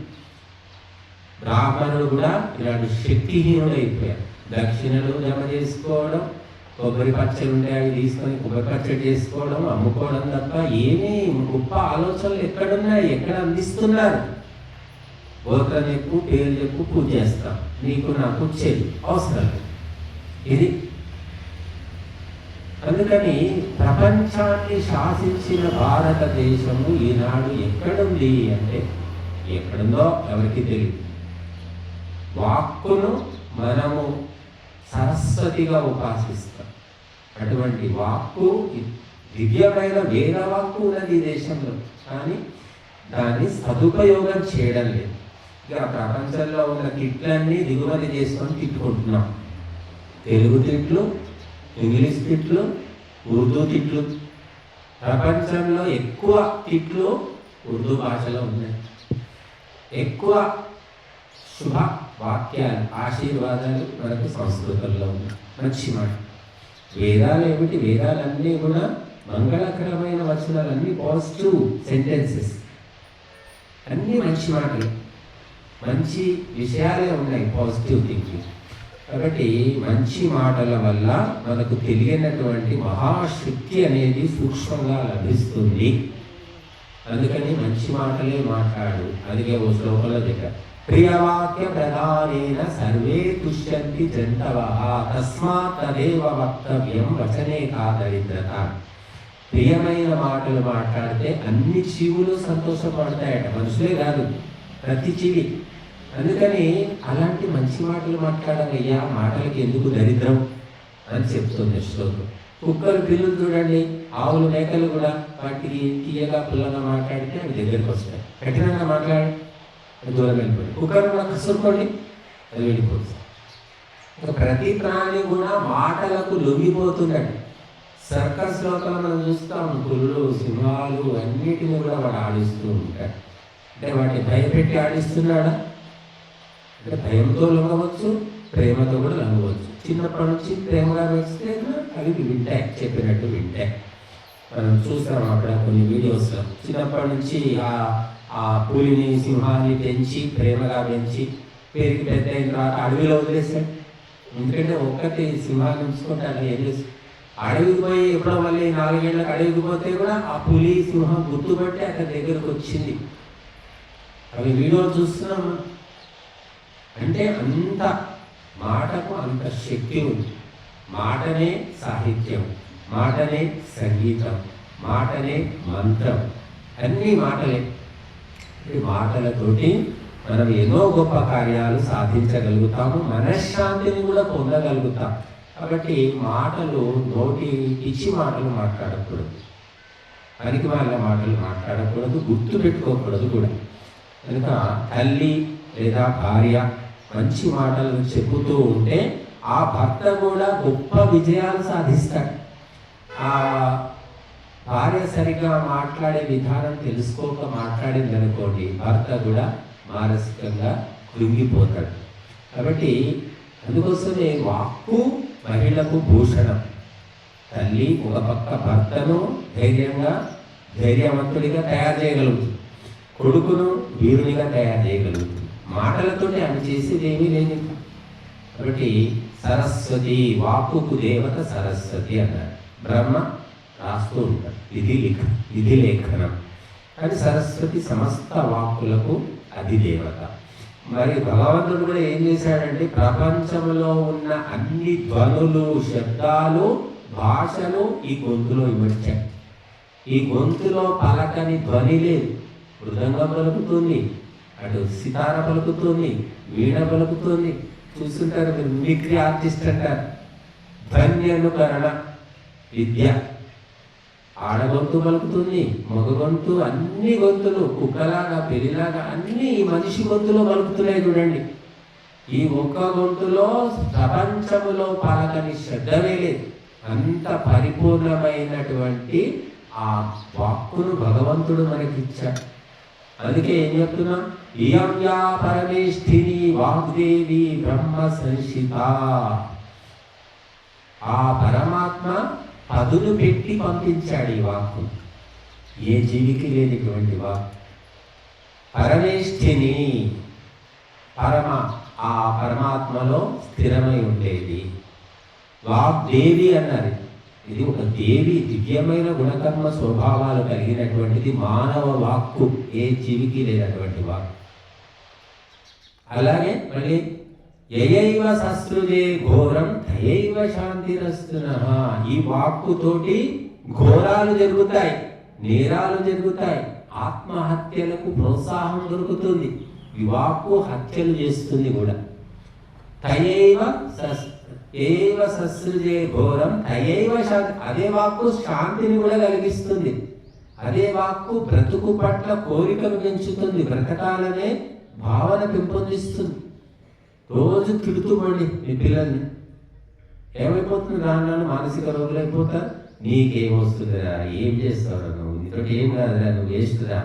బ్రాహ్మణుడు కూడా ఇలాంటి శక్తిహీనుడు అయిపోయాడు. దక్షిణలు జమ చేసుకోవడం, కొబ్బరి పచ్చడి ఉంటే అవి తీసుకొని కొబ్బరి పచ్చడి చేసుకోవడం, అమ్ముకోవడం తప్ప ఏమీ గొప్ప ఆలోచనలు ఎక్కడున్నాయి, ఎక్కడ అందిస్తున్నారు? గోత్రం చెప్పు, పేరు చెప్పు, పూజ చేస్తాం, నీకు నాకు చెల్లి అవసరం ఇది. అందుకని ప్రపంచాన్ని శాసించిన భారతదేశము ఈనాడు ఎక్కడుంది అంటే, ఎక్కడుందో ఎవరికి తెలియదు. వాక్కును మనము సరస్వతిగా ఉపాసిస్తాం. అటువంటి వాక్కు, దివ్యమైన వేద వాక్కు ఉన్నది ఈ దేశంలో, కానీ దాన్ని సదుపయోగం చేయడం లేదు. ఇక ప్రపంచంలో ఉన్న తిట్లన్నీ దిగుమతి చేసుకొని తిట్టుకుంటున్నాం. తెలుగు తిట్లు, ఇంగ్లీష్ తిట్లు, ఉర్దూ తిట్లు. ప్రపంచంలో ఎక్కువ తిట్లు ఉర్దూ భాషలో ఉన్నాయి. ఎక్కువ శుభ వాక్యాలు, ఆశీర్వాదాలు మనకు సంస్కృతంలో ఉన్నాయి. మంచి మాట. వేదాలు ఏమిటి? వేదాలన్నీ కూడా మంగళకరమైన వచనాలు, అన్నీ పాజిటివ్ సెంటెన్సెస్, అన్నీ మంచి మాటలు, మంచి విషయాలే ఉన్నాయి, పాజిటివ్ థింకింగ్. కాబట్టి మంచి మాటల వల్ల మనకు తెలియనటువంటి మహాశక్తి అనేది సూక్ష్మంగా లభిస్తుంది. అందుకని మంచి మాటలే మాట్లాడు. అందుకే ఓ శ్లోకంలో చెప్పారు, ప్రియవాక్య ప్రధానేన సర్వే తుష్యంతి జంతవః తస్మాత్ తదేవ వక్తవ్యం వచనే కాదరిద్రత. ప్రియమైన మాటలు మాట్లాడితే అన్ని జీవులు సంతోషపడతాయట, మనుషులే కాదు, ప్రతి జీవి. అందుకని అలాంటి మంచి మాటలు మాట్లాడాలయ్యా, మాటలకి ఎందుకు దరిద్రం అని చెప్తుంది శ్లోకం. కుక్కలు, పిల్లులు చూడండి, ఆవులు, మేకలు కూడా వాటికి తీయగా పుల్లగా మాట్లాడితే అవి దగ్గరికి వస్తాయి. కఠినంగా మాట్లాడి దూరం వెళ్ళిపోయి. కుక్కలు కూడా కసురుకోండి, అది వెళ్ళిపోతుంది. ఇంకా ప్రతి ప్రాణి కూడా మాటలకు లొంగిపోతుందండి. సర్కస్ లోపల మనం చూస్తాం, పులులు, సింహాలు అన్నిటిని కూడా వాడు ఆడిస్తూ ఉంటాడు. అంటే వాటిని భయపెట్టి ఆడిస్తున్నాడా? అంటే భయంతో లొంగవచ్చు, ప్రేమతో కూడా లొంగవచ్చు. చిన్నప్పటి నుంచి ప్రేమగా వేస్తే అవి వింటాయి, చెప్పినట్టు వింటాయి. మనం చూస్తాం అక్కడ కొన్ని వీడియోస్లో. చిన్నప్పటి నుంచి ఆ పులిని, సింహాన్ని పెంచి, ప్రేమగా పెంచి, పెరిగి పెద్ద అయిన తర్వాత అడవిలో వదిలేసాడు. ఎందుకంటే ఒక్కటి సింహాన్ని ఉంచుకుంటాను, ఏం చేసి అడవికి పోయి ఎప్పుడో మళ్ళీ 4 ఏళ్ళకి అడవికి పోతే కూడా ఆ పులి, సింహం గుర్తుపట్టి అక్కడ దగ్గరకు వచ్చింది. అవి వీడియోలు చూస్తున్నాము. అంటే అంత మాటకు అంత శక్తి ఉంది. మాటనే సాహిత్యం, మాటనే సంగీతం, మాటనే మంత్రం, అన్నీ మాటలే. ఈ మాటలతోటి మనం ఎన్నో గొప్ప కార్యాలు సాధించగలుగుతాము, మనశ్శాంతిని కూడా పొందగలుగుతాం. కాబట్టి మాటలు, నోటి పిచ్చి మాటలు మాట్లాడకూడదు, పనికి వాళ్ళ మాటలు మాట్లాడకూడదు, గుర్తు పెట్టుకోకూడదు కూడా. కనుక తల్లి లేదా భార్య మంచి మాటలను చెబుతూ ఉంటే ఆ భర్త కూడా గొప్ప విజయాలు సాధిస్తాడు. ఆ భార్య సరిగా మాట్లాడే విధానం తెలుసుకోక మాట్లాడింది అనుకోండి, భర్త కూడా మానసికంగా కృంగిపోతాడు. కాబట్టి అందుకోసమే వాక్కు మహిళకు భూషణం. తల్లి ఒక పక్క భర్తను ధైర్యవంతుడిగా తయారు చేయగలుగుతుంది, కొడుకును వీరునిగా తయారు చేయగలుగుతుంది. మాటలతోటి ఆమె చేసేది ఏమీ లేదు. కాబట్టి సరస్వతి, వాక్కుకు దేవత సరస్వతి అన్నారు. బ్రహ్మ రాస్తూ ఉంటాడు, విధి లేఖనం. కానీ సరస్వతి సమస్త వాక్కులకు అధిదేవత. మరి భగవంతుడు కూడా ఏం చేశాడంటే, ప్రపంచంలో ఉన్న అన్ని ధ్వనులు, శబ్దాలు, భాషలు ఈ గొంతులో ఇవ్వచ్చాడు. ఈ గొంతులో పలకని ధ్వని లేదు. మృదంగం పలుకుతుంది, అటు సితార పలుకుతుంది, వీణ పలుకుతుంది. చూస్తుంటారు మీరు, మిమిక్రీ ఆర్టిస్ట్ అంటారు. ధ్వన్యనుకరణ విద్య. ఆడగొంతు పలుకుతుంది, మగ గొంతు, అన్ని గొంతులు కుక్కలాగా, పెరిలాగా అన్ని ఈ మనిషి గొంతులో పలుకుతున్నాయి చూడండి. ఈ ఒక్క గొంతులో ప్రపంచములో పలకని శబ్దమే లేదు. అంత పరిపూర్ణమైనటువంటి ఆ వాక్కును భగవంతుడు మనకిచ్చాడు. అందుకే ఏం చెప్తున్నా, ఇయం యా పరమేష్ఠిని వాగ్దేవి బ్రహ్మ సంశిత. ఆ పరమాత్మ పదులు పెట్టి పంపించాడు ఈ వాక్కు. ఏ జీవికి లేనిటువంటి వాక్కు. పరమేష్ఠిని, ఆ పరమాత్మలో స్థిరమై ఉండేది. వాగ్దేవి అన్నది. ఇది ఒక దేవి, దివ్యమైన గుణకర్మ స్వభావాలు కలిగినటువంటిది మానవ వాక్కు. ఏ జీవికి లేనటువంటి వాక్కు. అలాగే మళ్ళీ యయైవ సస్రుజే ఘోరం తయైవ శాంతిరస్తునః. ఈ వాక్కుతోటి ఘోరాలు జరుగుతాయి, నేరాలు జరుగుతాయి, ఆత్మహత్యలకు ప్రోత్సాహం దొరుకుతుంది. ఈ వాక్కు హత్యలు చేస్తుంది కూడా. ఏవ సస్రుజే ఘోరం తయైవ శాంతి. అదే వాక్కు శాంతిని కూడా కలిగిస్తుంది. అదే వాక్కు బ్రతుకు పట్ల కోరికను పెంచుతుంది, బ్రతకాలనే భావన పెంపొందిస్తుంది. రోజు తిడుతూమండి మీ పిల్లల్ని, ఏమైపోతుంది? రాను మానసిక రోగులు అయిపోతారు. నీకేమొస్తుందిరా, ఏం చేస్తావురా, నువ్వు నీతో ఏం కాదురా, నువ్వు వేస్తురా,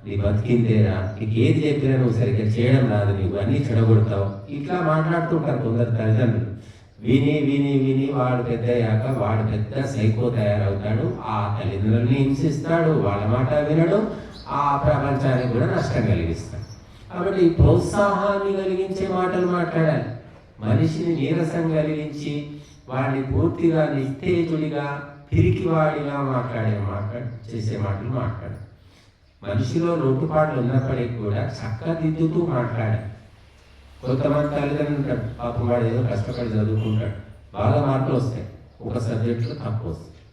నీ బతికిందేరా, నీకు ఏది చెప్పినా నువ్వు సరిగ్గా చేయడం రాదు, నీకు అన్నీ చెడగొడతావు. ఇట్లా మాట్లాడుతుంటారు కొందరు తల్లిదండ్రులు. విని విని విని వాడు పెద్ద అయ్యాక వాడు పెద్ద సైకో తయారవుతాడు. ఆ తల్లిదండ్రులని హింసిస్తాడు, వాళ్ళ మాట వినడు, ఆ ప్రపంచానికి కూడా నష్టం కలిగిస్తాడు. కాబట్టి ప్రోత్సాహాన్ని కలిగించే మాటలు మాట్లాడాలి. మనిషిని నీరసం కలిగించి వాడిని పూర్తిగా నిస్తేజుడిగా పిరికివాడిగా చేసే మాటలు మాట్లాడాలి. మనిషిలో లోటుపాట్లు ఉన్నప్పటికీ కూడా చక్కదిద్దుతూ మాట్లాడాలి. కొంతమంది తల్లిదండ్రులు ఉంటాడు, పాపం వాడు ఏదో కష్టపడి చదువుకుంటాడు, బాగా మార్కులు వస్తాయి, ఒక సబ్జెక్టులో తక్కువ వస్తాయి.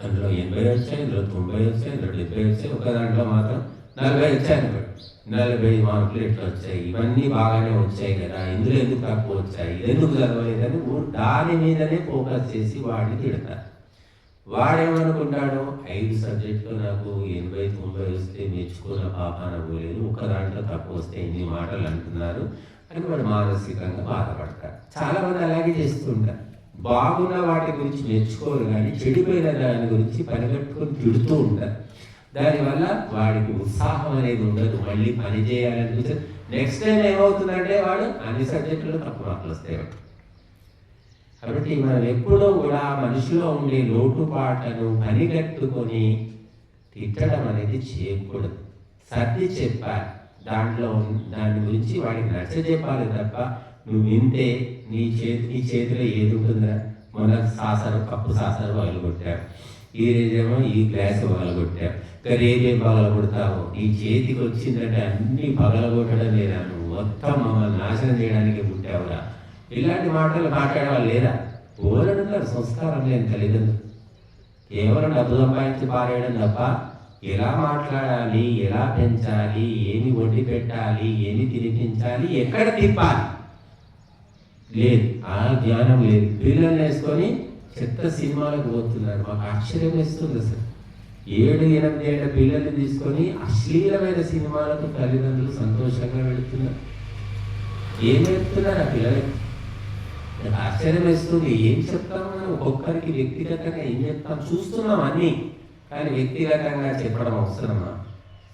అందులో 80 వచ్చాయి, ఇందులో 90 వచ్చాయి, ఇందులో 70 వచ్చాయి, ఒక దాంట్లో మాత్రం 40 వచ్చాయి. 40 మార్కులు ఎట్లా వచ్చాయి? ఇవన్నీ బాగానే వచ్చాయి కదా, ఇందులో ఎందుకు తక్కువ వచ్చాయి, ఎందుకు చదవలేదని దాని మీదనే ఫోకస్ చేసి వాడిని తిడతారు. వాడేమనుకుంటాడు, 5 సబ్జెక్టులో నాకు 80-90 వస్తే మెచ్చుకున్న పాపాన పోలేదు, ఒక దాంట్లో తక్కువ వస్తే ఇన్ని మాటలు అంటున్నారు అని వాడు మానసికంగా బాధపడతారు. చాలా మంది అలాగే చేస్తుంటారు. బాగున్న వాటి గురించి మెచ్చుకోరు, కానీ చెడిపోయిన దాని గురించి పనిగట్టుకొని తిడుతూ ఉంటారు. దానివల్ల వాడికి ఉత్సాహం అనేది ఉండదు, మళ్ళీ పని చేయాలనిపించదు. నెక్స్ట్ టైం ఏమవుతుందంటే వాడు అన్ని సబ్జెక్టులో తక్కువ మార్కులు వస్తాయి. కాబట్టి మనం ఎప్పుడూ కూడా మనిషిలో ఉండే లోటుపాట్లను పనిగట్టుకొని తిట్టడం అనేది చేయకూడదు. సర్ది చెప్పాలి, దాని గురించి వాడికి నచ్చ చెప్పాలి తప్ప నువ్వు వింటే నీ చేతిలో ఏది ఉంటుందా? మొన్న కప్పు సాసరు పగలగొట్టావు, ఈ రోజేమో ఈ గ్లాస్ పగలగొట్టావు, ఇంకా రేపేం పగలగొడతావు? నీ చేతికి వచ్చిందంటే అన్ని పగలగొట్టడం లేదా? నువ్వు మొత్తం మమ్మల్ని నాశనం చేయడానికి పుట్టావురా. ఇలాంటి మాటలు మాట్లాడేవాళ్ళు లేదా? ఓరడున్నారు సంస్కారం లేని తల్లిదండ్రులు. కేవలం డబ్బు సంపాదించి పారేయడం తప్ప ఎలా మాట్లాడాలి, ఎలా పెంచాలి, ఏమి వండి పెట్టాలి, ఏమి తినిపించాలి, ఎక్కడ తిప్పాలి లేదు, ఆ జ్ఞానం లేదు. పిల్లల్ని వేసుకొని చెత్త సినిమాలకు పోతున్నారు. మాకు ఆశ్చర్యం వేస్తుంది అసలు. 7-8 ఏళ్ల పిల్లల్ని తీసుకొని అశ్లీలమైన సినిమాలకు తల్లిదండ్రులు సంతోషంగా వెళుతున్నారు. ఏం చెప్తున్నారు ఆ పిల్లలకి? ఆశ్చర్యం వేస్తుంది. ఏం చెప్తాము మనం? ఒక్కొక్కరికి వ్యక్తిగతంగా ఏం చెప్తాం? చూస్తున్నాం అన్నీ, కానీ వ్యక్తిగతంగా చెప్పడం అవసరమా?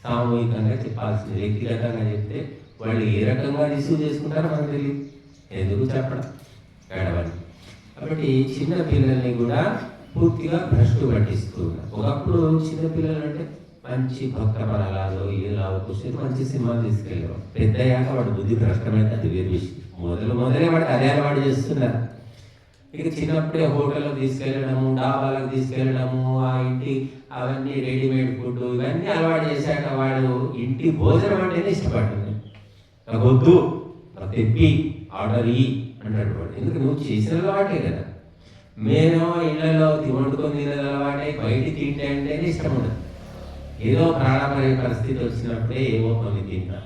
సామూహికంగా చెప్పాల్సింది. వ్యక్తిగతంగా చెప్తే వాళ్ళు ఏ రకంగా రిసీవ్ చేసుకుంటారో మనకు తెలియదు. ఎందుకు చెప్పడం గడవని. కాబట్టి చిన్న పిల్లల్ని కూడా పూర్తిగా భ్రష్టు పట్టిస్తూ ఉన్నారు. ఒకప్పుడు చిన్నపిల్లలు అంటే మంచి భక్త పరాలు ఇలా కూర్చొని మంచి సినిమాలు తీసుకెళ్ళేవాడు. పెద్ద అయ్యాక వాడు బుద్ధి భ్రష్టమైతే అది వేరు విషయం. మొదలే వాడు అదే అలవాటు చేస్తున్నారు. ఇక చిన్నప్పుడే హోటల్కి తీసుకెళ్ళడము, డాబాలకు తీసుకెళ్ళడము, ఆ ఇంటి అవన్నీ రెడీమేడ్ ఫుడ్ ఇవన్నీ అలవాటు చేశాక వాడు ఇంటి భోజనం అంటేనే ఇష్టపడుతుంది. వద్దు తెప్పి ఆర్డర్ ఇయ్యి అంటాడు వాడు. ఎందుకు? నువ్వు చేసిన అలవాటే కదా. మేము ఇళ్లలో వండుకొని తినేది అలవాటే, బయట తింటే అంటేనే ఇష్టం ఉండదు. ఏదో ప్రాణపడే పరిస్థితి వచ్చినప్పుడే ఏవో కొన్ని తింటాం.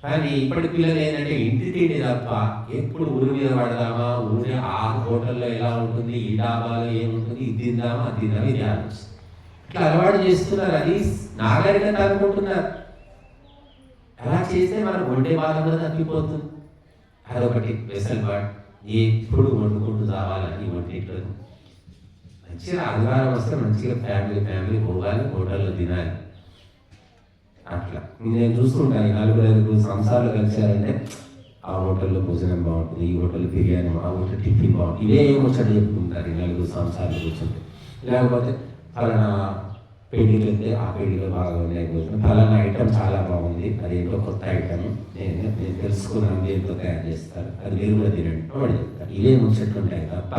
కానీ ఇప్పటి పిల్లలు ఏంటంటే ఇంటి తిండి తప్ప ఎప్పుడు ఊరి మీద పడదామా, ఊరి ఆ హోటల్లో ఎలా ఉంటుంది, ఈ డాబాలో ఏముంటుంది, ఇది తిందామా అది తిందామా, ఇది ఆలోచిస్తుంది. ఇట్లా అలవాటు చేస్తున్నారు. అది నాగరికత అనుకుంటున్నారు. అలా చేస్తే మనకు ఒంటే బాధ కూడా తగ్గిపోతుంది. అదొకటి వెసల్బాట్, ఎప్పుడు వండుకుంటూ రావాలని వంటింట్లో. మంచిగా ఆదివారం వస్తే మంచిగా ఫ్యామిలీ పోవాలి, హోటల్లో తినాలి. అట్లా నేను చూస్తుంటాను, 4 సంవత్సరాలు కలిసారంటే ఆ హోటల్లో భోజనం బాగుంటుంది, ఈ హోటల్లో బిర్యానీ, ఆ హోటల్ టిఫిన్ బాగుంటుంది, ఇవే ముచ్చట చెప్పుకుంటారు 4 సంవత్సరాలు కూర్చుంటే. లేకపోతే ఫలానా పెళ్లికి వెళ్తే ఆ పెళ్లిలో బాగా ఉన్నాయి భోజనం, ఫలానా ఐటమ్ చాలా బాగుంది, అదేంటో కొత్త ఐటమ్, నేను తెలుసుకున్నాను దేంతో తయారు చేస్తారు, అది మీరు కూడా తినండి వాడు చెప్తారు. ఇవే ముచ్చట్లు ఉంటాయి తప్ప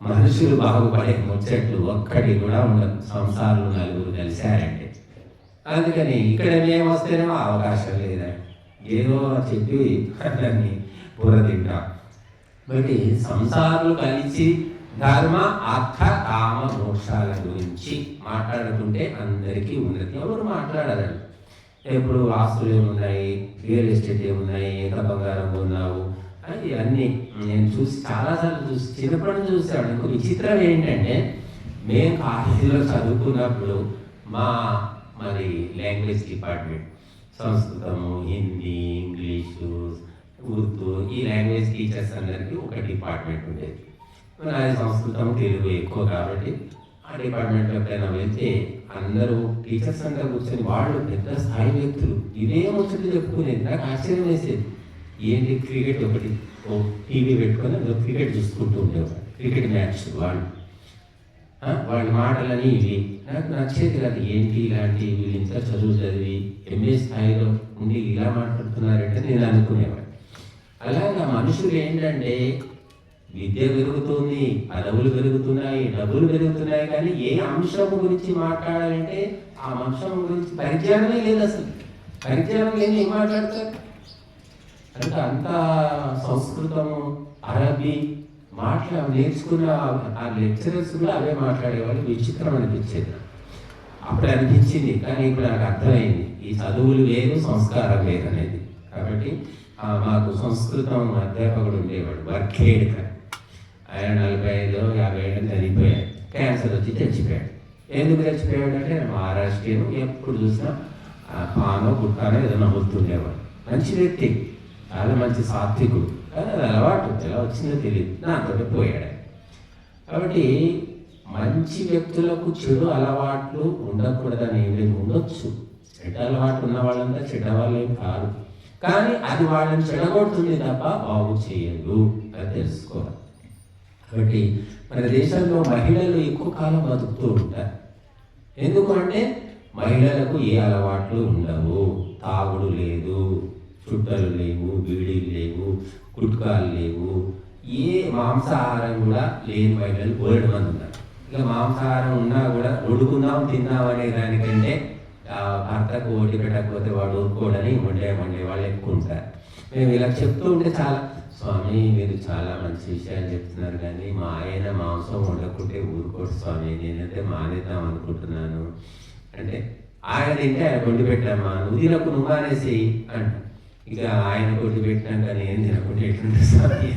మనుషులు బాగుపడే ముచ్చట్లు ఒక్కటి కూడా ఉండదు సంసారాలు 4 కలిశారంటే. అందుకని ఇక్కడ మేము వస్తేనేమో అవకాశం లేదని ఏదో చెప్పి దాన్ని బుర్ర తింటాం. బట్టి సంసారాలు కలిసి ధర్మ అర్థ కామ మోక్షాల గురించి మాట్లాడుకుంటే అందరికీ ఉన్నది. ఎవరు మాట్లాడాలండి? ఎప్పుడు ఆస్తులు ఏమున్నాయి, రియల్ ఎస్టేట్ ఏమున్నాయి, ఎంత బంగారం కొన్నావు అని అన్నీ నేను చాలాసార్లు చిన్నప్పటి నుంచి చూసాను. ఇంకో విచిత్రం ఏంటంటే, మేము కాలేజీలో చదువుకున్నప్పుడు మరి లాంగ్వేజ్ డిపార్ట్మెంట్, సంస్కృతము, హిందీ, ఇంగ్లీషు, ఉర్దూ, ఈ లాంగ్వేజ్ టీచర్స్ అందరికీ ఒక డిపార్ట్మెంట్ ఉండేది. అది సంస్కృతం, తెలుగు ఎక్కువ కాబట్టి ఆ డిపార్ట్మెంట్లో ఎప్పుడైనా వెళ్తే అందరూ టీచర్స్ అంతా కూర్చొని వాళ్ళు పెద్ద స్థాయి వ్యక్తులు ఇవే ముచ్చట్లు చెప్పుకునేది. నాకు ఆశ్చర్యం వేసేది. ఏంటి క్రికెట్ ఒకటి టీవీ పెట్టుకొని అందులో క్రికెట్ చూసుకుంటూ ఉండేవాడు, క్రికెట్ మ్యాచ్ వాళ్ళ మాటలని ఇవి నాకు నచ్చేది కాదు. ఏంటి ఇలాంటి వీళ్ళు ఇంత చదువు చదివి ఎంఏ స్థాయిలో ఉండి ఇలా మాట్లాడుతున్నారంటే నేను అనుకునేవాడు. అలాగా మనుషులు ఏంటంటే విద్య పెరుగుతుంది, పదవులు పెరుగుతున్నాయి, డబ్బులు పెరుగుతున్నాయి, కానీ ఏ అంశం గురించి మాట్లాడాలంటే ఆ అంశం గురించి పరిజ్ఞానమే లేదు. అసలు పరిజ్ఞానం లేని ఏం మాట్లాడతారు? అంటే అంత సంస్కృతము, అరబీ నేర్చుకున్న ఆ లెక్చరర్స్ కూడా అవే మాట్లాడేవాళ్ళు. విచిత్రం అనిపించేది అప్పుడు అనిపించింది. కానీ ఇప్పుడు నాకు అర్థమైంది, ఈ చదువులు వేరు, సంస్కారం వేరు అనేది. కాబట్టి మాకు సంస్కృతం అధ్యాపకుడు ఉండేవాడు, వర్ఖేడ్కర్. ఆయన 45-50 ఏళ్ళు చనిపోయాడు. క్యాన్సర్ వచ్చి చచ్చిపోయాడు. ఎందుకు చచ్చిపోయాడు అంటే మహారాష్ట్రీయను, ఎప్పుడు చూసినా పానో గుట్టానో ఏదైనా వస్తుండేవాడు. మంచి వ్యక్తి, చాలా మంచి సాత్వికుడు, కానీ అది అలవాటు ఎలా వచ్చిందో తెలియదు, నాతో పోయాడు. కాబట్టి మంచి వ్యక్తులకు చెడు అలవాట్లు ఉండకూడదని ఏమి ఉండొచ్చు. చెడ్డ అలవాటు ఉన్న వాళ్ళంతా చెడ్డవాళ్ళు ఏం కాదు, కానీ అది వాళ్ళని చెడగొడుతుంది తప్ప బాగు చేయదు, అది తెలుసుకోవాలి. కాబట్టి మన దేశంలో మహిళలు ఎక్కువ కాలం బతుకుతూ ఉంటారు. ఎందుకు అంటే మహిళలకు ఏ అలవాట్లు ఉండవు, తాగుడు లేదు, చుట్టలు లేవు, బీడీలు లేవు, గుట్కాలు లేవు, ఏ మాంసాహారం కూడా లేని మహిళలు 2 మంది ఉన్నారు. ఇక మాంసాహారం ఉన్నా కూడా వండుకుందాం తిందాం అనే దానికంటే భర్తకు ఓటి పెట్టకపోతే వాడు ఊరుకోడని వండే వాళ్ళు ఎక్కువ ఉంటారు. మేము ఇలా చెప్తూ ఉంటే చాలా, స్వామి మీరు చాలా మంచి విషయాలు చెప్తున్నారు, కానీ మా ఆయన మాంసం వండకుంటే ఊరుకోడు స్వామి, నేనైతే మానేద్దాం అనుకుంటున్నాను అంటే, ఆయన తింటే ఆయన వండి పెట్టామా, నువ్వు తినకు నువ్వు మానేసి అంట. ఇక ఆయన కొట్టి పెట్టినాక నేను తినకుండా ఎట్లుంటే స్వామి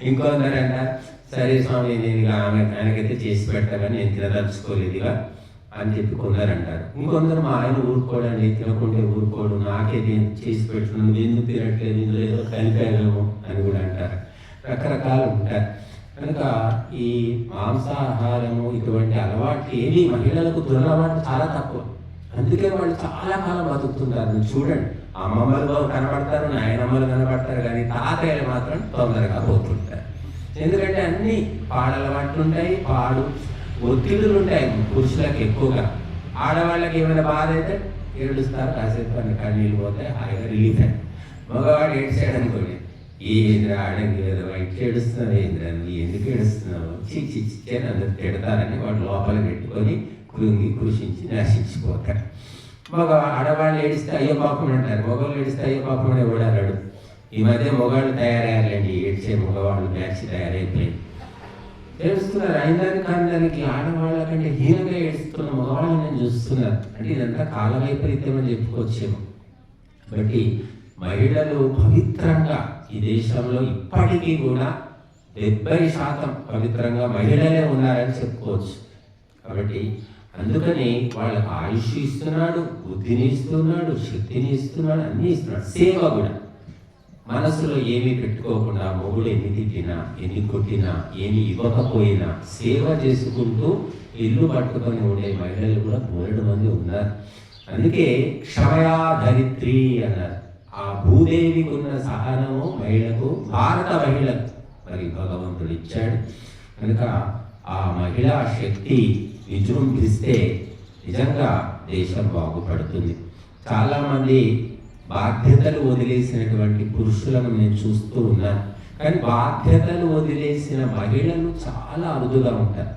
ఇంకొందరంట, సరే స్వామి నేను ఇక ఆయనకైతే చేసి పెడతా కానీ నేను తినదలుచుకోలేదు ఇక అని చెప్పి కొందరంటారు. ఇంకొందరు మా ఆయన ఊరుకోడండి, తినకుంటే ఊరుకోడు, నాకే చేసి పెడుతున్నాను, నువ్వు ఎందుకు తినట్లేదు, ఇందులో ఏదో కలిపాయేమో అని కూడా అంటారు. రకరకాలు ఉంటారు. కనుక ఈ మాంసాహారము ఇటువంటి అలవాట్లు ఏవి మహిళలకు దురలవాట్లు చాలా తక్కువ. అందుకే వాళ్ళు చాలా కాలం బతుకుతుంటారు. మీరు చూడండి, అమ్మమ్మలు కనపడతారు, నాయనమ్మలు కనపడతారు, కానీ తాతయ్యలు మాత్రం తొందరగా పోతుంటారు. ఎందుకంటే అన్ని పాడలవాట్లు ఉంటాయి, ఒత్తిడులు ఉంటాయి పురుషులకు ఎక్కువగా. ఆడవాళ్ళకి ఏమైనా బాధ అయితే ఏడుస్తారు, కాసేపు అన్ని కన్నీళ్ళు పోతాయి, హాయిగా రిలీఫ్ అయ్యి. మగవాడు ఏడ్చాడు అనుకోండి, ఏంద్ర ఆడంగి లేదా వైట్ ఏడుస్తున్నావు, ఏంద్ర నువ్వు ఎందుకు ఏడుస్తున్నావు, చిచ్చి అని అందరు తిడతారని వాడు లోపల పెట్టుకొని కృంగి కృషించి నశించిపోతారు. ఆడవాళ్ళు ఏడిస్తే అయ్యో పాపం అంటారు, మగవాళ్ళు ఏడిస్తే అయ్యో పాపం అని ఓడారాడు. ఈ మధ్య మగవాళ్ళు తయారయ్యారండి, ఏడ్చే మగవాళ్ళు బ్యాచ్ తయారైపోయింది. ఏడుస్తున్నారు, అయినదానికి కాని దానికి ఆడవాళ్ళ కంటే హీనంగా ఏడుస్తున్న మగవాళ్ళని నేను చూస్తున్నారు. అంటే ఇదంతా కాల వైపరీత్యం అని చెప్పుకోవచ్చేమో. బట్టి మహిళలు పవిత్రంగా ఈ దేశంలో ఇప్పటికీ కూడా 70% పవిత్రంగా మహిళలే ఉన్నారని చెప్పుకోవచ్చు. కాబట్టి అందుకని వాళ్ళకు ఆయుష్ ఇస్తున్నాడు, బుద్ధిని ఇస్తున్నాడు, శక్తిని ఇస్తున్నాడు, అన్నీ ఇస్తున్నాడు. సేవ కూడా మనసులో ఏమీ పెట్టుకోకుండా మొగుడు ఎన్ని తిట్టినా ఎన్ని కొట్టినా ఏమి ఇవ్వకపోయినా సేవ చేసుకుంటూ ఇల్లు పట్టుకొని ఉండే మహిళలు కూడా బోలెడు మంది ఉన్నారు. అందుకే క్షమయా ధరిత్రి అన్నారు. ఆ భూదేవికి ఉన్న సహనము మహిళకు, భారత మహిళకు మరి భగవంతుడు ఇచ్చాడు. కనుక ఆ మహిళా శక్తి విజృంభిస్తే నిజంగా దేశం బాగుపడుతుంది. చాలామంది బాధ్యతలు వదిలేసినటువంటి పురుషులను నేను చూస్తూ ఉన్నాను. కానీ బాధ్యతలు వదిలేసిన మహిళలు చాలా అరుదుగా ఉంటారు.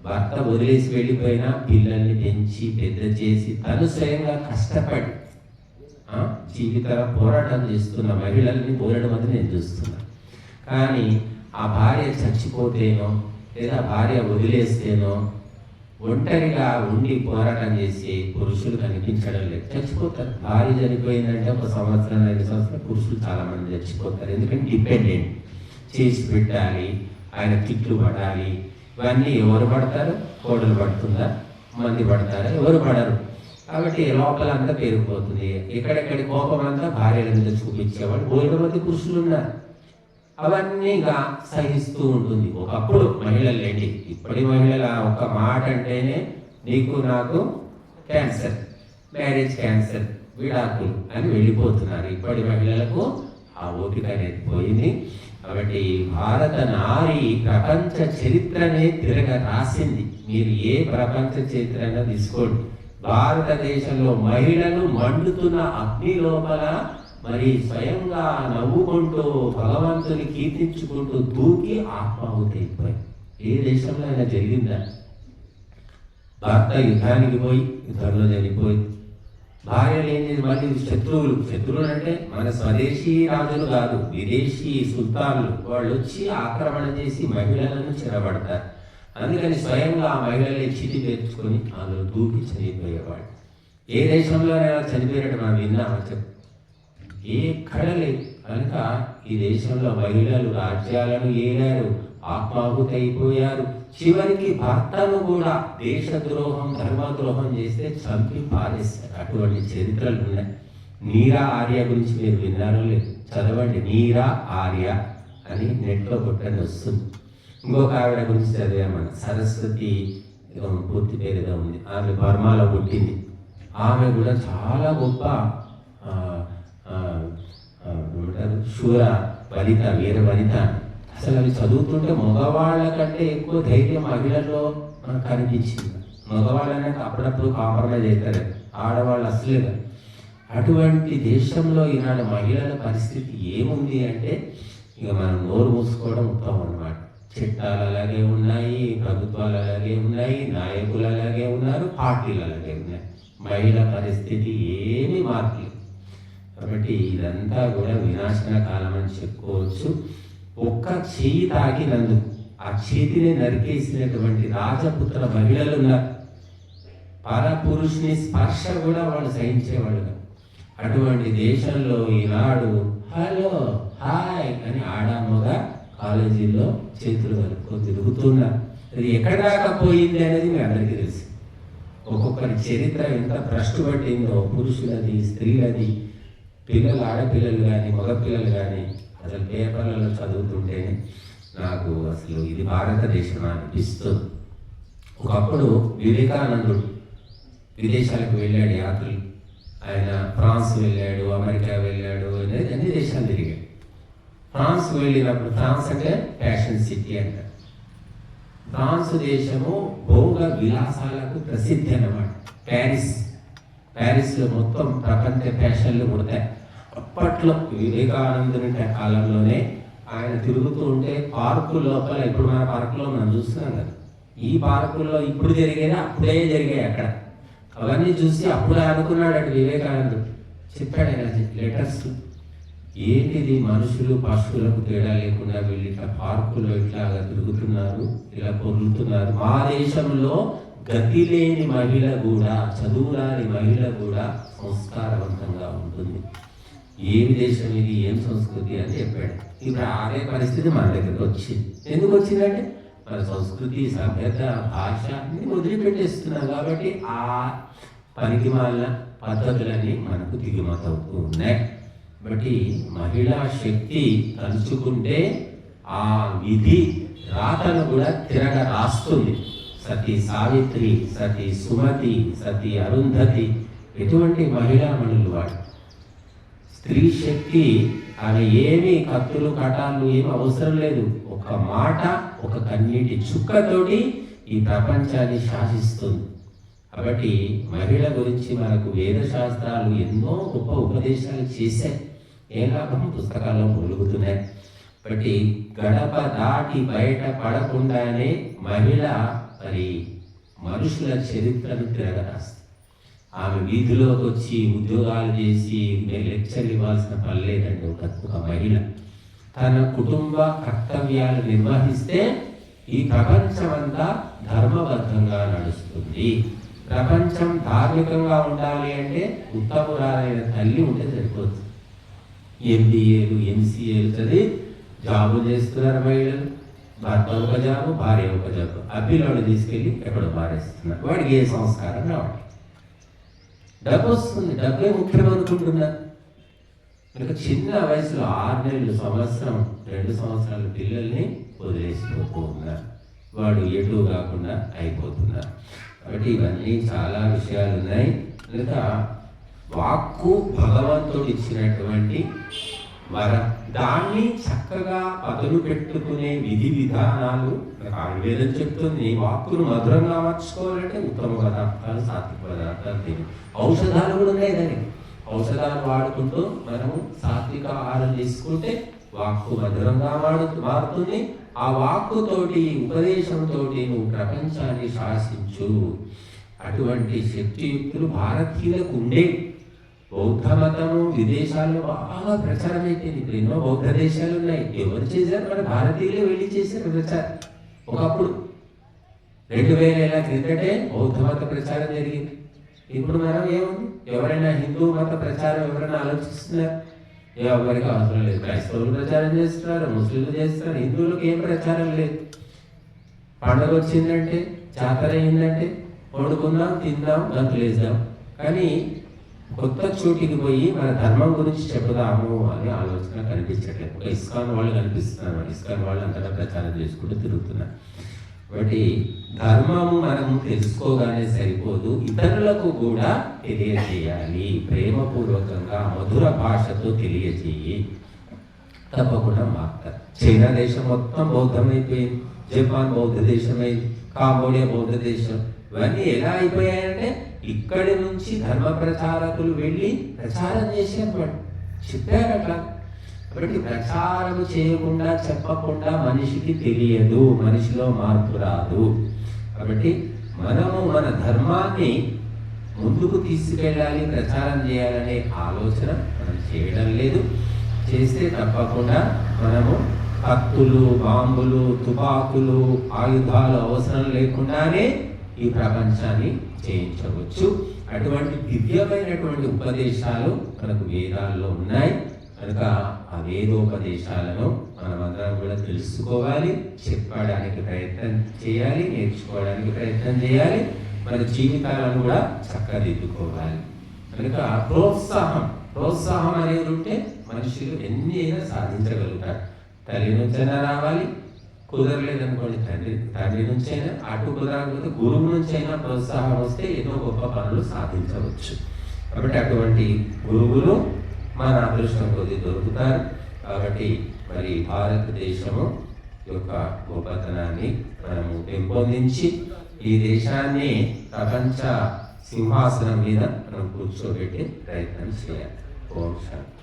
భర్త వదిలేసి వెళ్ళిపోయినా పిల్లల్ని పెంచి పెద్ద చేసి తను స్వయంగా కష్టపడి జీవిత పోరాటం చేస్తున్న మహిళల్ని బోలెడు మంది నేను చూస్తున్నాను. కానీ ఆ భార్య చచ్చిపోతేనో లేదా భార్య వదిలేస్తేనో ఒంటరిగా ఉండి పోరాటం చేసే పురుషులు కనిపించడం లేదు. చచ్చిపోతారు. భార్య చనిపోయిందంటే 1 సంవత్సరం 2 సంవత్సరాలు పురుషులు చాలామంది చచ్చిపోతారు. ఎందుకంటే డిపెండెంట్ చేసి పెట్టాలి, ఆయన తిట్లు పడాలి. ఇవన్నీ ఎవరు పడతారు? కోడలు పడుతుందా? మంది పడతారా? ఎవరు పడరు. కాబట్టి లోపల అంతా పేరుకుపోతుంది. ఎక్కడెక్కడి కోపం అంతా భార్యల మీద చూపించేవాళ్ళు బోలెడు మంది పురుషులు ఉన్నారు. అవన్నీ సహిస్తూ ఉంటుంది. ఒకప్పుడు మహిళలు ఏంటి, ఇప్పటి మహిళల ఒక మాట అంటేనే నీకు నాకు క్యాన్సర్, మ్యారేజ్ క్యాన్సర్, విడాకులు అని వెళ్ళిపోతున్నారు. ఇప్పటి మహిళలకు ఆ ఓపిక అనేది పోయింది. కాబట్టి భారత నారి ప్రపంచ చరిత్రనే తిరగ రాసింది. మీరు ఏ ప్రపంచ చరిత్ర తీసుకోండి, భారతదేశంలో మహిళలు మండుతున్న అగ్ని లోపల మరి స్వయంగా నవ్వుకుంటూ భగవంతుని కీర్తించుకుంటూ దూకి ఆత్మాహుతి అయిపోయి. ఏ దేశంలో అయినా జరిగిందా? భర్త యుద్ధానికి పోయి యుద్ధంలో చనిపోయి, భార్యలు ఏం చేసి మళ్ళీ శత్రువులు అంటే మన స్వదేశీ రాజులు కాదు, విదేశీ సుల్తాన్లు వాళ్ళు వచ్చి ఆక్రమణ చేసి మహిళలను చెరబడతారు. అందుకని స్వయంగా ఆ మహిళల్ని చితి తెచ్చుకొని అందులో దూకి చనిపోయేవాడు. ఏ దేశంలోనైనా చనిపోయినట్టు మనం విన్నామని చెప్పు, ఎక్కడ లేదు. కనుక ఈ దేశంలో మహిళలు రాజ్యాలను ఏలారు, ఆత్మాహుతి అయిపోయారు. చివరికి భర్తను కూడా దేశద్రోహం ధర్మద్రోహం చేస్తే చంపి పారేస్తారు. అటువంటి చరిత్రలు ఉన్నాయి. నీరా ఆర్య గురించి మీరు విన్నారో లేదు, చదవండి. నీరా ఆర్య అని నెట్లో కొట్టని వస్తుంది. ఇంకొక ఆవిడ గురించి చదివామని, సరస్వతి పూర్తి పేరుగా ఉంది. ఆమె బర్మాలో పుట్టింది. ఆమె కూడా చాలా గొప్ప శూర వనిత, వీర వనిత. అసలు అవి చదువుతుంటే మగవాళ్ళ కంటే ఎక్కువ ధైర్యం మహిళల్లో మనకు కనిపించింది. మగవాళ్ళనే అప్పుడప్పుడు కాంప్రమైజ్ అవుతారు, ఆడవాళ్ళు అసలే. అటువంటి దేశంలో ఈనాడు మహిళల పరిస్థితి ఏముంది అంటే ఇక మనం నోరు మూసుకోవడం ఉత్తమం అన్నమాట. చట్టాలు అలాగే ఉన్నాయి, ప్రభుత్వాలు అలాగే ఉన్నాయి, నాయకులు అలాగే ఉన్నారు, పార్టీలు అలాగే ఉన్నాయి. మహిళ పరిస్థితి ఏమీ మార్పులేదు. కాబట్టి ఇదంతా కూడా వినాశన కాలం అని చెప్పుకోవచ్చు. ఒక్క చేయి తాకినందుకు ఆ చేతిని నరికేసినటువంటి రాజపుత్ర మహిళలు ఉన్నారు. పరపురుషుని స్పర్శ కూడా వాళ్ళు సహించేవాళ్ళుగా. అటువంటి దేశంలో ఈనాడు హలో హాయ్ అని ఆడామగా కాలేజీల్లో చేతులు కలుపుకొని తిరుగుతున్నారు. అది ఎక్కడ రాకపోయింది అనేది మీ అందరికీ తెలుసు. ఒక్కొక్కరి చరిత్ర ఎంత భ్రష్టు పట్టిందో, పురుషులది, స్త్రీలది, పిల్లలు, ఆడపిల్లలు కానీ మగపిల్లలు కానీ అసలు పేపర్లలో చదువుతుంటేనే నాకు అసలు ఇది భారతదేశం అనిపిస్తుంది. ఒకప్పుడు వివేకానందుడు విదేశాలకు వెళ్ళాడు, యాత్రలు. ఆయన ఫ్రాన్స్ వెళ్ళాడు, అమెరికా వెళ్ళాడు, అన్ని దేశాలు తిరిగాడు. ఫ్రాన్స్ వెళ్ళినప్పుడు, ఫ్రాన్స్ అంటే ఫ్యాషన్ సిటీ అంటారు. ఫ్రాన్స్ దేశము భోగ విలాసాలకు ప్రసిద్ధి అన్నమాట. ప్యారిస్లో మొత్తం ప్రపంచ ఫ్యాషన్లు పుడతాయి. అప్పట్లో వివేకానందుని కాలంలోనే ఆయన తిరుగుతూ ఉంటే పార్కు లోపల, ఇప్పుడు మన పార్కులో మనం చూస్తున్నాం కదా, ఈ పార్కుల్లో ఇప్పుడు జరిగేది అప్పుడే జరిగాయి అక్కడ. అవన్నీ చూసి అప్పుడే అనుకున్నాడు అటు వివేకానందుడు. చెప్పాడు ఆయన లెటర్స్, ఏంటిది మనుషులు పశువులకు తేడా లేకుండా వీళ్ళు ఇట్లా పార్కుల్లో ఇట్లాగా తిరుగుతున్నారు, ఇలా పొర్లుతున్నారు. మా దేశంలో గతి లేని మహిళ కూడా, చదువురాని మహిళ కూడా సంస్కారవంతంగా ఉంటుంది. ఏమి దేశం ఇది, ఏం సంస్కృతి అని చెప్పాడు. ఇప్పుడు అదే పరిస్థితి మన దగ్గరకు వచ్చింది. ఎందుకు వచ్చిందంటే మన సంస్కృతి, సభ్యత, భాష అన్ని వదిలిపెట్టేస్తున్నాం. కాబట్టి ఆ పనికి మాలిన పద్ధతులన్నీ మనకు దిగుమతవుతూ ఉన్నాయి. బట్టి మహిళా శక్తి తలుచుకుంటే ఆ విధి రాతను కూడా తిరగ రాస్తుంది. సతీ సావిత్రి, సతీ సుమతి, సతీ అరుంధతి ఎటువంటి మహిళామణులు వాడు. స్త్రీ శక్తి ఆమె ఏమి కత్తులు కటాలు ఏమి అవసరం లేదు. ఒక మాట, ఒక కన్నీటి చుక్కతోటి ఈ ప్రపంచాన్ని శాసిస్తుంది. కాబట్టి మహిళ గురించి మనకు వేద శాస్త్రాలు ఎన్నో గొప్ప ఉపదేశాలు చేశాయి. ఏ లాభం పుస్తకాల్లో ములుగుతున్నాయి. కాబట్టి గడప దాటి బయట పడకుండానే మహిళ మరి మనుషుల చరిత్రను తిరగరాస్తుంది. ఆమె వీధిలోకి వచ్చి ఉద్యోగాలు చేసి లెక్చర్లు ఇవ్వాల్సిన పని లేదండి. ఒక మహిళ తన కుటుంబ కర్తవ్యాలు నిర్వహిస్తే ఈ ప్రపంచమంతా ధర్మబద్ధంగా నడుస్తుంది. ప్రపంచం ధార్మికంగా ఉండాలి అంటే ఉత్తమురాలైన తల్లి ఉంటే సరిపోతుంది. MBAలు MCAలు చదివి జాబులు చేస్తున్నారు మహిళలు. భర్త ఒక జాబు, భార్య ఒక జాబు. ఆ పిల్లలు తీసుకెళ్ళి ఎక్కడో మారేస్తున్నారు. వాడికి ఏ సంస్కారం రావడం. డబ్బు వస్తుంది, డబ్బే ముఖ్యం అనుకుంటున్నారు. ఇంకా చిన్న వయసులో 6 నెలలు, సంవత్సరం, 2 సంవత్సరాల పిల్లల్ని వదిలేసిపోతూ ఉన్నారు. వాడు ఎటు కాకుండా అయిపోతున్నారు. కాబట్టి ఇవన్నీ చాలా విషయాలు ఉన్నాయి. ఇంకా వాక్కు భగవంతుడు ఇచ్చినటువంటి వరం, దాన్ని చక్కగా పదులు పెట్టుకునే విధి విధానాలు ఆయుర్వేదం చెప్తుంది. వాక్కును మధురంగా మార్చుకోవాలంటే ఉత్తమ పదార్థాలు, సాత్విక పదార్థాలు తిని, ఔషధాలు కూడా ఉన్నాయి. దానికి ఔషధాలు వాడుకుంటూ మనము సాత్విక ఆహారం తీసుకుంటే వాక్కు మధురంగా మారుతుంది. ఆ వాక్కుతోటి, ఉపదేశంతో నువ్వు ప్రపంచాన్ని శాసించు. అటువంటి శక్తియుక్తులు భారతీయులకు ఉండే. బౌద్ధ మతము విదేశాల్లో బాగా ప్రచారం అయిపోయింది. ఇప్పుడు ఎన్నో బౌద్ధ దేశాలు ఉన్నాయి. ఎవరు చేశారు? మన భారతీయులే వెళ్ళి చేశారు ప్రచారం. ఒకప్పుడు 2000 ఏళ్ల క్రిందటే బౌద్ధ మత ప్రచారం జరిగింది. ఇప్పుడు మనం ఏముంది? ఎవరైనా హిందూ మత ప్రచారం ఎవరైనా ఆలోచిస్తున్నారు? ఎవరికి అవసరం లేదు. క్రైస్తవులు ప్రచారం చేస్తున్నారు, ముస్లింలు చేస్తున్నారు. హిందువులకు ఏం ప్రచారం లేదు. పండుగ వచ్చిందంటే, జాతర అయిందంటే వండుకుందాం, తిందాం, గంతులేద్దాం. కానీ కొత్త చోటికి పోయి మన ధర్మం గురించి చెబుదాము అనే ఆలోచన కనిపించట్లేదు. ఒక ఇస్కాన్ వాళ్ళు కనిపిస్తున్నారు. ఇస్కాన్ వాళ్ళు అంతటా ప్రచారం చేసుకుంటూ తిరుగుతున్నారు. కాబట్టి ధర్మము మనము తెలుసుకోగానే సరిపోదు, ఇతరులకు కూడా తెలియజేయాలి. ప్రేమపూర్వకంగా మధుర భాషతో తెలియజేయి. తప్పకుండా మారుతారు. చైనా దేశం మొత్తం బౌద్ధమైపోయింది. జపాన్ బౌద్ధ దేశమైంది. కాంబోడియా బౌద్ధ దేశం. ఇవన్నీ ఎలా అయిపోయాయంటే ఇక్కడి నుంచి ధర్మ ప్రచారకులు వెళ్ళి ప్రచారం చేసేవాడు, చెప్పారు అట్లా. కాబట్టి ప్రచారం చేయకుండా, చెప్పకుండా మనిషికి తెలియదు, మనిషిలో మార్పు రాదు. కాబట్టి మనము మన ధర్మాన్ని ముందుకు తీసుకెళ్ళాలి, ప్రచారం చేయాలనే ఆలోచన మనం చేయడం లేదు. చేస్తే తప్పకుండా మనము కత్తులు, బాంబులు, తుపాకులు, ఆయుధాలు అవసరం లేకుండానే ఈ ప్రపంచాన్ని చేయించవచ్చు. అటువంటి దివ్యమైనటువంటి ఉపదేశాలు మనకు వేదాల్లో ఉన్నాయి. కనుక ఆ వేదోపదేశాలను మనమందరం కూడా తెలుసుకోవాలి, చెప్పడానికి ప్రయత్నం చేయాలి, నేర్చుకోవడానికి ప్రయత్నం చేయాలి, మన జీవితాలను కూడా చక్కదిద్దుకోవాలి. కనుక ప్రోత్సాహం అనేది ఉంటే మనుషులు ఎన్ని అయినా సాధించగలుగుతారు. తల్లి నుంచైనా రావాలి, కుదరలేదనుకోండి తండ్రి నుంచైనా, అటు కుదరకపోతే గురువు నుంచైనా ప్రోత్సాహం వస్తే ఎన్నో గొప్ప పనులు సాధించవచ్చు. కాబట్టి అటువంటి గురువులు మన అదృష్టం కొద్ది దొరుకుతారు. కాబట్టి మరి భారతదేశము యొక్క గొప్పతనాన్ని మనము పెంపొందించి ఈ దేశాన్ని ప్రపంచ సింహాసనం మీద మనం కూర్చోబెట్టే ప్రయత్నం చేయాలి. ఓం శాంతి.